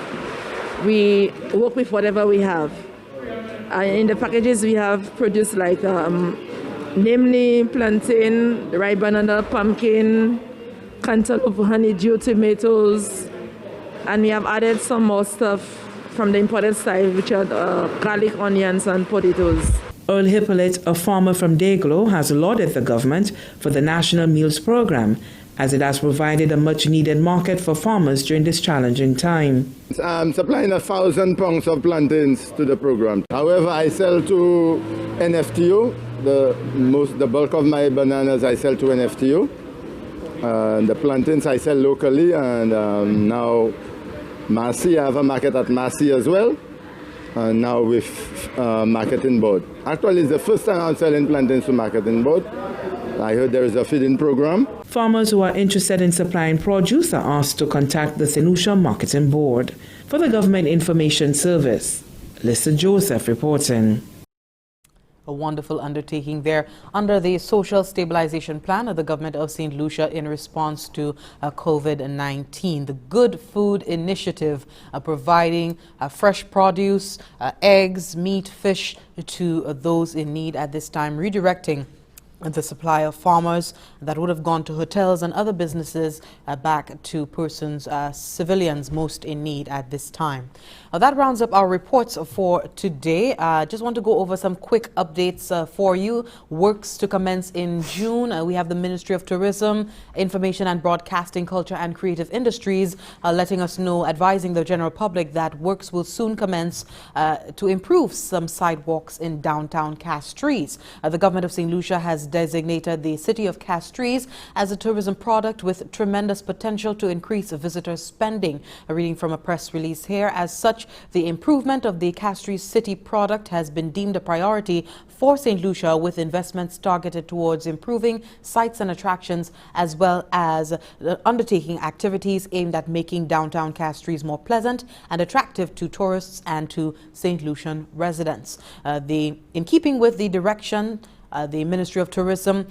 S20: we work with whatever we have. In the packages we have produced like namely plantain, ripe banana, pumpkin, cantaloupe, honeydew, tomatoes, and we have added some more stuff from the imported side, which are garlic, onions, and potatoes.
S18: Earl Hippolyte, a farmer from Dayglow, has lauded the government for the National Meals Program, as it has provided a much-needed market for farmers during this challenging time.
S21: I'm supplying 1,000 pounds of plantains to the program. However, I sell to NFTO. The bulk of my bananas I sell to NFTO. The plantains I sell locally, and now Massey, I have a market at Massey as well, and now with Marketing Board. Actually, it's the first time I'm selling plantains to Marketing Board. I heard there is a feeding program.
S18: Farmers who are interested in supplying produce are asked to contact the Saint Lucia Marketing Board. For the Government Information Service, Lisa Joseph reporting.
S1: A wonderful undertaking there under the Social Stabilization Plan of the Government of Saint Lucia in response to COVID-19. The Good Food Initiative providing fresh produce, eggs, meat, fish to those in need at this time, redirecting the supply of farmers that would have gone to hotels and other businesses back to persons, civilians most in need at this time. That rounds up our reports for today. Just want to go over some quick updates for you. Works to commence in June. We have the Ministry of Tourism, Information and Broadcasting, Culture and Creative Industries letting us know, advising the general public that works will soon commence to improve some sidewalks in downtown Castries. The government of Saint Lucia has designated the city of Castries as a tourism product with tremendous potential to increase visitor spending. A reading from a press release here. As such, the improvement of the Castries city product has been deemed a priority for Saint Lucia, with investments targeted towards improving sites and attractions, as well as undertaking activities aimed at making downtown Castries more pleasant and attractive to tourists and to Saint Lucian residents. In keeping with the direction, the Ministry of Tourism,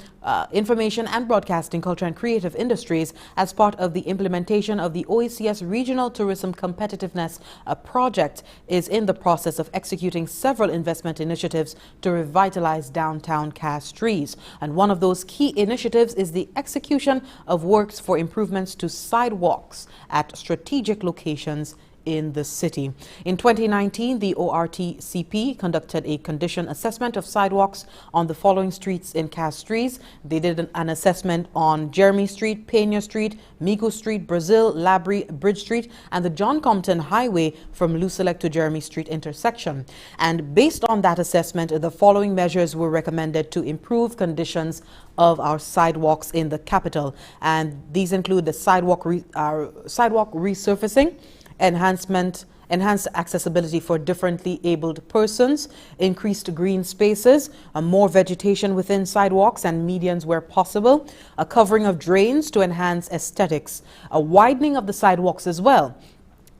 S1: Information and Broadcasting, Culture and Creative Industries, as part of the implementation of the OECS Regional Tourism Competitiveness Project, is in the process of executing several investment initiatives to revitalize downtown Castries. And one of those key initiatives is the execution of works for improvements to sidewalks at strategic locations in the city. In 2019, the ORTCP conducted a condition assessment of sidewalks on the following streets in Castries. They did an assessment on Jeremy Street, Pena Street, Migo Street, Brazil, Labrie, Bridge Street, and the John Compton Highway from Lucelec to Jeremy Street intersection. And based on that assessment, the following measures were recommended to improve conditions of our sidewalks in the capital. And these include the sidewalk resurfacing, enhanced accessibility for differently abled persons, increased green spaces, more vegetation within sidewalks and medians where possible, a covering of drains to enhance aesthetics, a widening of the sidewalks as well,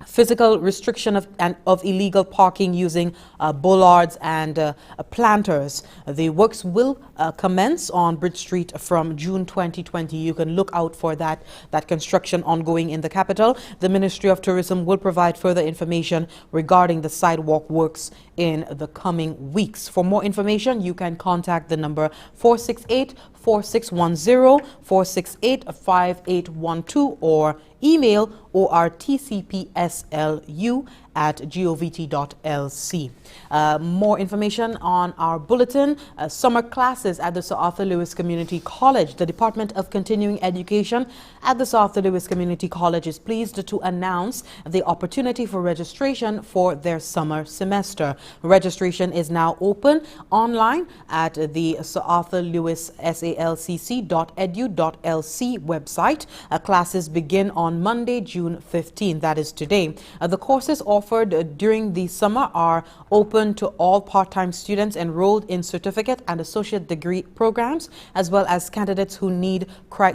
S1: physical restriction of illegal parking using bollards and planters. The works will commence on Bridge Street from June 2020. You can look out for that construction ongoing in the capital. The Ministry of Tourism will provide further information regarding the sidewalk works in the coming weeks. For more information, you can contact the number 468-4610, 468-5812, or email ortcpslu@govt.lc. More information on our bulletin. Summer classes at the Sir Arthur Lewis Community College. The Department of Continuing Education at the Sir Arthur Lewis Community College is pleased to announce the opportunity for registration for their summer semester. Registration is now open online at the Sir Arthur Lewis salcc.edu.lc website. Classes begin on Monday, June 15th. That is today. The courses offered offered during the summer are open to all part-time students enrolled in certificate and associate degree programs, as well as candidates who need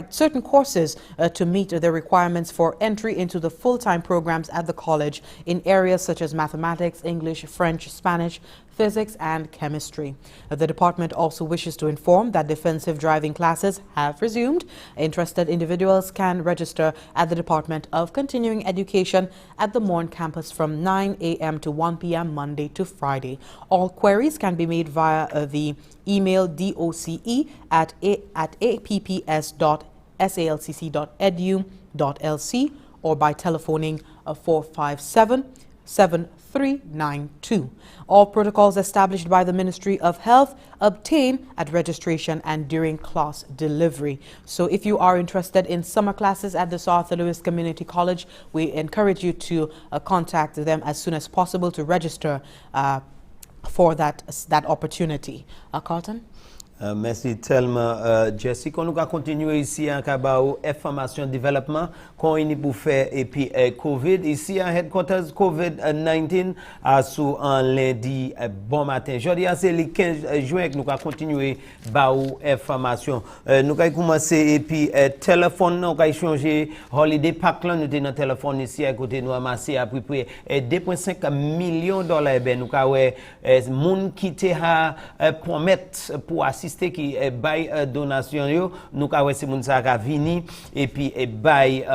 S1: certain courses to meet the requirements for entry into the full-time programs at the college in areas such as mathematics, English, French, Spanish, physics and chemistry. The department also wishes to inform that defensive driving classes have resumed. Interested individuals can register at the Department of Continuing Education at the Morn campus from 9 a.m. to 1 p.m. Monday to Friday. All queries can be made via the email doce@apps.salcc.edu.lc or by telephoning 457-7392. All protocols established by the Ministry of Health obtain at registration and during class delivery. So if you are interested in summer classes at the South Louis Community College, we encourage you to contact them as soon as possible to register for that opportunity. Carlton?
S2: Merci tellement, Jessica. Nous allons continuer ici à Kabao, information développement, qu'on est pour faire et puis COVID. Ici à Headquarters COVID-19, sous un lundi bon matin. Jeudi, c'est le 15 juin que nous allons continuer Bao information. Nous allons commencer et puis téléphone, nous allons changer Holiday Pack là, nous avons un téléphone ici à côté nous amassé à peu près 2,5 millions de dollars. Nous allons moun qui te ha promettre pour assister qui bail donation yo nous ka wè c'est moun sa ka vini et puis bail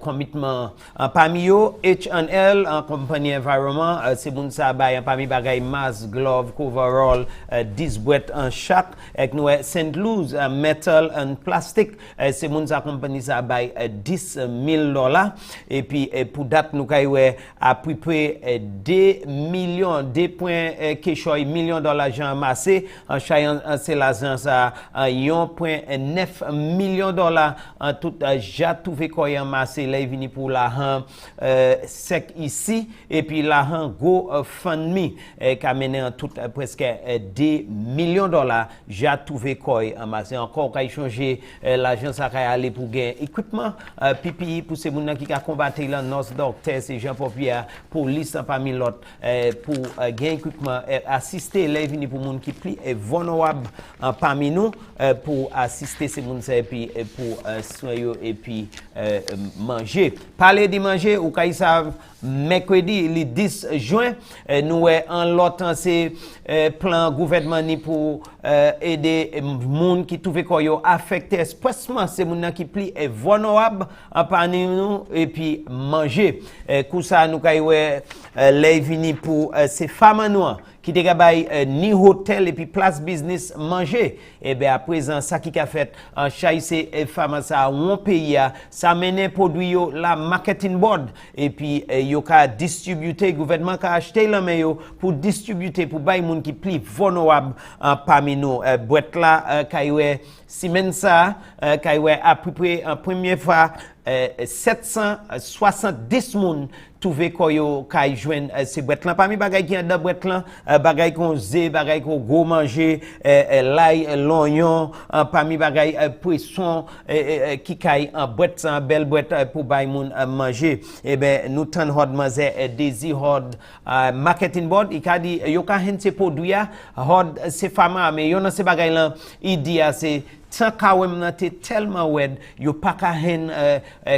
S2: commitment parmi yo H&L en compagnie environnement c'est moun sa bail parmi bagay mask glove coverall 10 boîtes en chaque avec nous Saint Lucia metal and plastic c'est moun sa compagnie sa bail $10,000 et puis pour date nous ka wè à peu près 2 millions 2.4 millions dollars j'en amassé en c'est l'agence à 1.9 millions dollars en tout j'ai trouvé quoi amassé là vini pour l'argent sec ici et puis l'argent GoFundMe qui a mené en tout presque 2 millions dollars j'ai trouvé quoi amassé encore qu'a changer l'agence a aller pour gain équipement PPE pour ces gens qui a combattre là nurse docteur c'est Jean Popia police parmi l'autre pour gain équipement assister là vini pour monde qui plus vulnérable parmi nous pour assister ces gens et puis pour soigner et puis manger. Parler de manger ou kay savent mercredi le 10 juin nous en l'autre c'est plan gouvernement ni pour aider monde qui trouve quoi yo affecté expressément c'est monde qui pli est vulnérable parmi nous et puis manger pour ça nous kay les vini pour ces femmes noires qui te gabay ni hôtel et puis place business manger et ben à présent ça qui a fait en chaise femmes ça on pays ça mène produit yo la marketing board et puis yo ka distribuer gouvernement ka acheter la mais yo pour distribuer pour bay moun qui plus vulnérable parmi nous boîte là kaywe semaine ça kaywe à peu près en première fois 770 moun trouvé koyo kay joine ces boîtes là parmi bagay qui dans boîte là bagay qu'on zé bagay qu'on go manger l'ail l'oignon parmi bagay poisson qui kay en boîte en belle boîte pour bay moun manger et ben nous tan hod manger Daisy hod marketing board il ka dit yo ka hen ces produits hod ces femmes mais yo nan ces bagay là il dit c'est tant kawem nan te tellement wed yo pa ka hen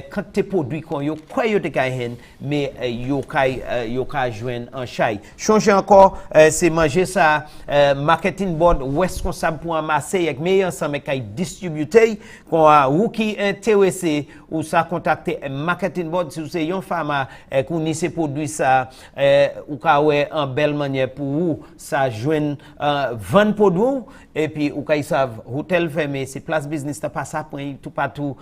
S2: quand te produit kon yo quoi yo te ka hen mais yo ka joindre en chay changer encore c'est manger ça marketing board responsable pour amasser avec meilleur ensemble kay distribuer kon ou qui intéressé ou ça contacter marketing board si c'est yon femme qu'on ni ces produits ça ou ka ouais en belle manière pour ou ça joindre vendre produit et puis ou kay savent hôtel fermé c'est place business ta pas ça point tout partout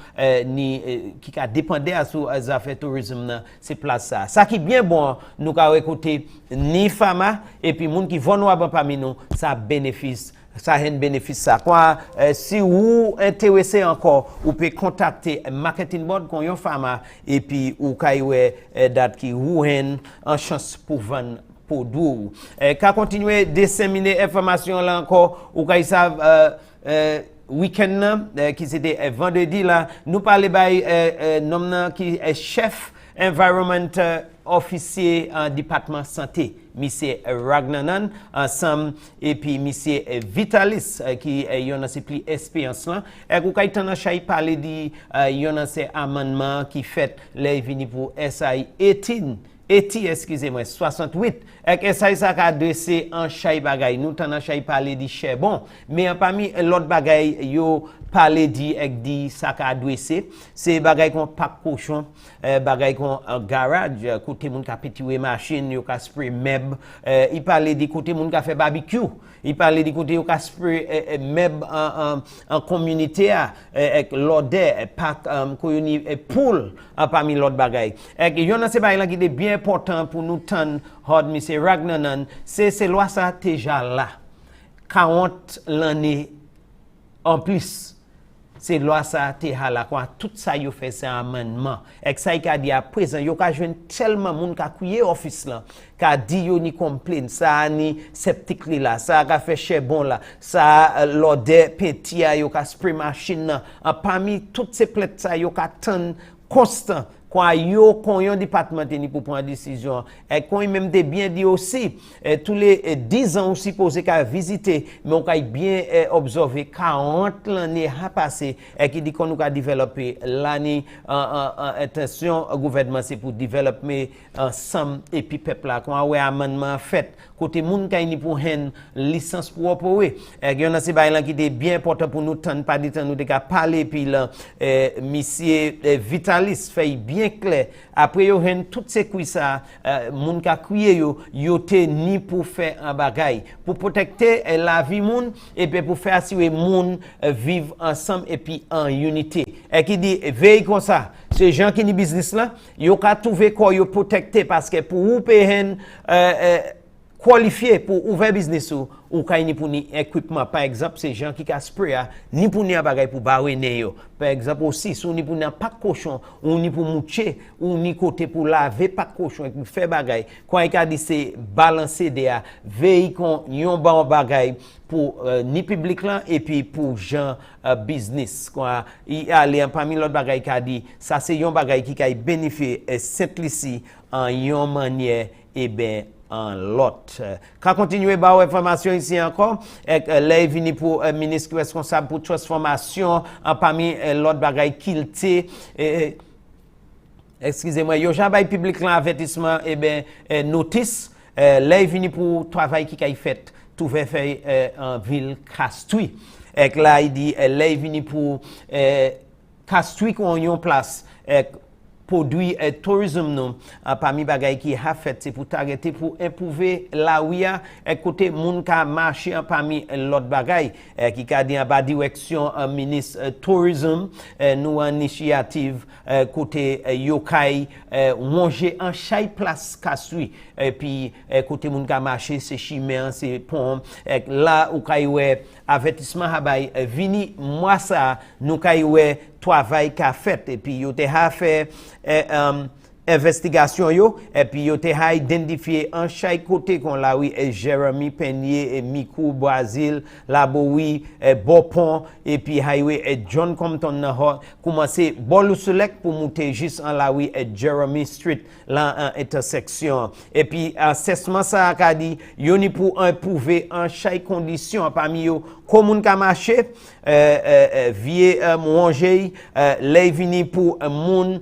S2: ni qui a dépendé à sous affaires tourisme c'est place ça qui bien bon nous ka écouter ni femme et puis monde qui vulnérable parmi nous ça bénéfice ça a un bénéfice ça quoi si vous intéressé encore vous pouvez contacter marketing board kon yon femme et puis ou kaywe date qui ou en chance pour vendre produit ka continuer disséminer information là encore ou kay savent week-end qui c'était vendredi là nous parler by nom qui est chef environment officier département santé monsieur Ragnanan ensemble et puis monsieur Vitalis qui yon c'est plus expérience là et ko kay tan chay parler di yon c'est amendement qui fait les vini pour SI 18 excusez-moi 68 et ça ka adressé en chay bagay nous tan chay parler di cher bon mais parmi l'autre bagay yo parler di ek di ça ka adressé c'est bagay kon pack cochon bagay kon garage côté moun ka petit machine yo ka spray meb il parlait di côté moun ka fait barbecue il parlait di côté yo ka spray meb en communauté avec l'odeur pack ko yoni pool parmi l'autre bagay et yon c'est bagay là qui est bien important pour nous tendre hard monsieur Ragnanan c'est loi ça déjà là 40 l'année en plus c'est loi ça te hala quoi tout ça yo fait c'est amendement et ça il a dit à présent yo ka joine tellement moun ka couyer office là ka dit yo ni complain ça ni septique là ça ka fait cher bon là ça l'odeur petit yo ka spray machine là parmi toutes ces plaintes ça yo ka tan constant quand yo kon yon département ni pour prendre décision et quand même de bien dit aussi tous les 10 ans aussi posé qu'à visiter mais on kay bien observer 40 l'année a passé et qui dit qu'on nous a développer l'année intention gouvernement c'est pour développer ensemble et puis peuple là quand ouais amendement fait côté moun kay ni pour hen licence pour opérer et yon c'est bail là qui est bien important pour nous tendre pas dit nous de parler puis là monsieur Vitalis fait bien clair après yo hen toutes ces couilles ça moun ka couiller yo te ni pour faire un bagay pour protéger la vie moun et puis pour faire assurer moun vivre ensemble et puis en unité et qui dit veille comme ça ces gens qui ni business là yo ka trouver quoi yo protéger parce que pour ou payer qualifié pour ouvrir business ou kay ni pour ni équipement par exemple ces gens qui ka spray ni pour ni bagay pour barrer yo par exemple aussi si ni pour ni pas cochon ou ni pour moucher ou ni côté pour laver pas cochon et pour faire bagay quand il a dit c'est balancer des veille kon yon bon bagay pour ni public là et puis pour gens business quoi il aller parmi l'autre bagay qu'a dit ça c'est yon bagay qui kay bénéficier Saint Lucia en yon manière et ben en lot. Quand continuer ba information ici encore là vini pour ministre responsable pour transformation en parmi l'autre bagay kilté excusez-moi yo jambay public là avertissement et ben notice là vini pour travail qui kay fait tout fait en ville Castries et là il dit là vini pour Castries qu'on yon place produit tourisme non parmi bagay qui a fait c'est pour targeter pour improver la ouya côté moun ka marché parmi l'autre bagay qui a dit en bas direction ministre tourisme nous initiative côté yokai manger en chay place Castries et puis côté moun ka marché c'est chimère c'est pont là ou kay ouais avertissement habay vini moi ça nous kay ouais travail qu'a fait et puis yo te a fait investigation yo et puis yo te a identifié en chaque côté qu'on la oui Jérémy Peignier et Mikou Brazil Laboui Bopon et puis highway John Compton na commencer Bolu Select pour monter juste en la oui Jeremy Street là en intersection et puis assessment ça a dit yo ni pour improuver en chaque condition parmi yo commune ka marché vieux manger les vini pour moun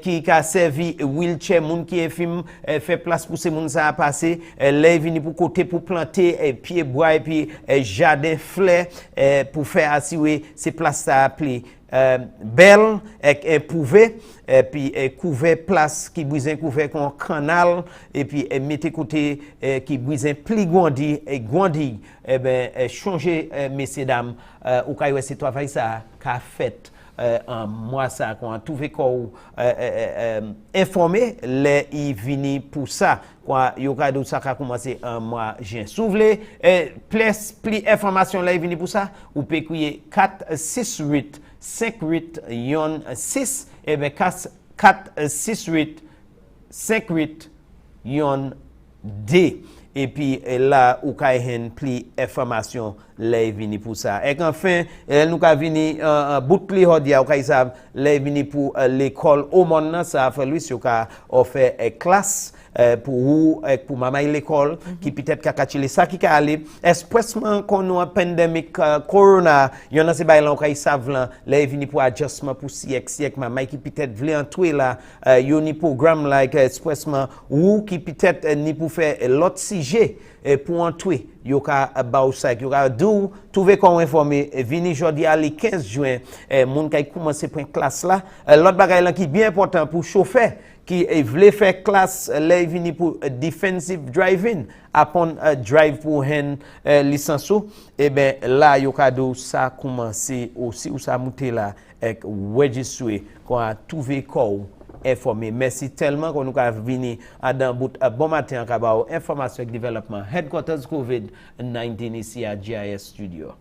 S2: qui ka servi wheelchair moun qui infime fait place pour ces moun ça a passer les vini pour côté pour planter pied bois et puis jardin fleur pour faire assurer ces places ça appelé belle et prouvé et puis couvert place qui brise couvert comme canal et puis mettez côté qui brise pli gondi et gondi et ben changer messieurs dames ou kay c'est travail ça qu'a fait en mois ça quand trouver ko informer les y vini pour ça quoi yo ka do ça ka commencer en mois juin souvle plus information là y vini pour ça ou peut crier 468 58 yon 6 et ben 468 58 yon D et puis là ou ka hen pli information les vini pour ça. Et enfin nous ka vini bout li hodia ou ka savent les vini pour l'école au monde ça fait lui sur ka offert classe pour maman l'école qui peut-être kakachile ça qui ka aller expressement qu'on a pandémique corona y en a c'est ba là ka savent là les vini pour adjustment pour siècle maman qui peut-être vle entrer là yoni programme like expressement ou qui peut-être ni pour faire l'autre sujet pour entrer yo ka ba ça yo ka dou trouver qu'on informer vini jodi à le 15 juin moun kay commencer prendre classe là l'autre bagay là qui bien important pour chauffeur qui voulait faire classe les vini pour defensive driving upon drive pour hen licence et ben là yo ka dou ça commencer aussi ou ça monter là avec registré qu'on a trouvé corps informé. Merci tellement qu'on nous a venu à dans bout bon matin à information et développement headquarters COVID-19 ici à GIS Studio.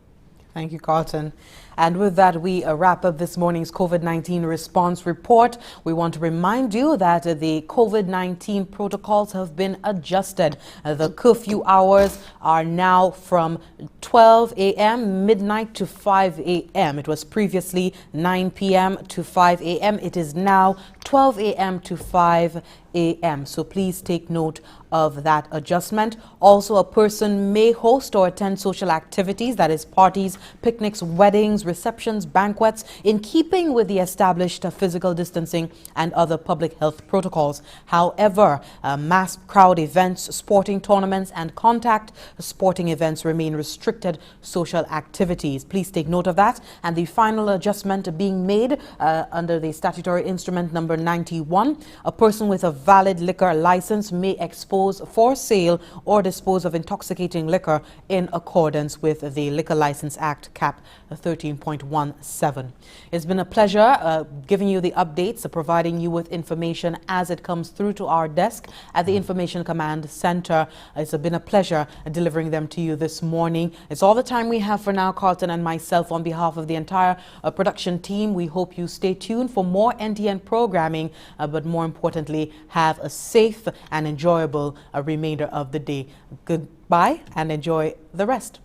S1: Thank you, Carlton. And with that, we wrap up this morning's COVID-19 response report. We want to remind you that the COVID-19 protocols have been adjusted. The curfew hours are now from 12 a.m. midnight to 5 a.m. It was previously 9 p.m. to 5 a.m. It is now 12 a.m. to 5 a.m. So please take note of that adjustment. Also, a person may host or attend social activities, that is parties, picnics, weddings, receptions, banquets, in keeping with the established physical distancing and other public health protocols. However, mass crowd events, sporting tournaments and contact sporting events remain restricted social activities. Please take note of that. And the final adjustment being made under the statutory instrument number 91, a person with a valid liquor license may expose for sale or dispose of intoxicating liquor in accordance with the Liquor License Act Cap 13.17. It's been a pleasure giving you the updates, providing you with information as it comes through to our desk at the Information Command Center. It's been a pleasure delivering them to you this morning. It's all the time we have for now. Carlton and myself, on behalf of the entire production team, we hope you stay tuned for more NTN programming, but more importantly, have a safe and enjoyable remainder of the day. Goodbye and enjoy the rest.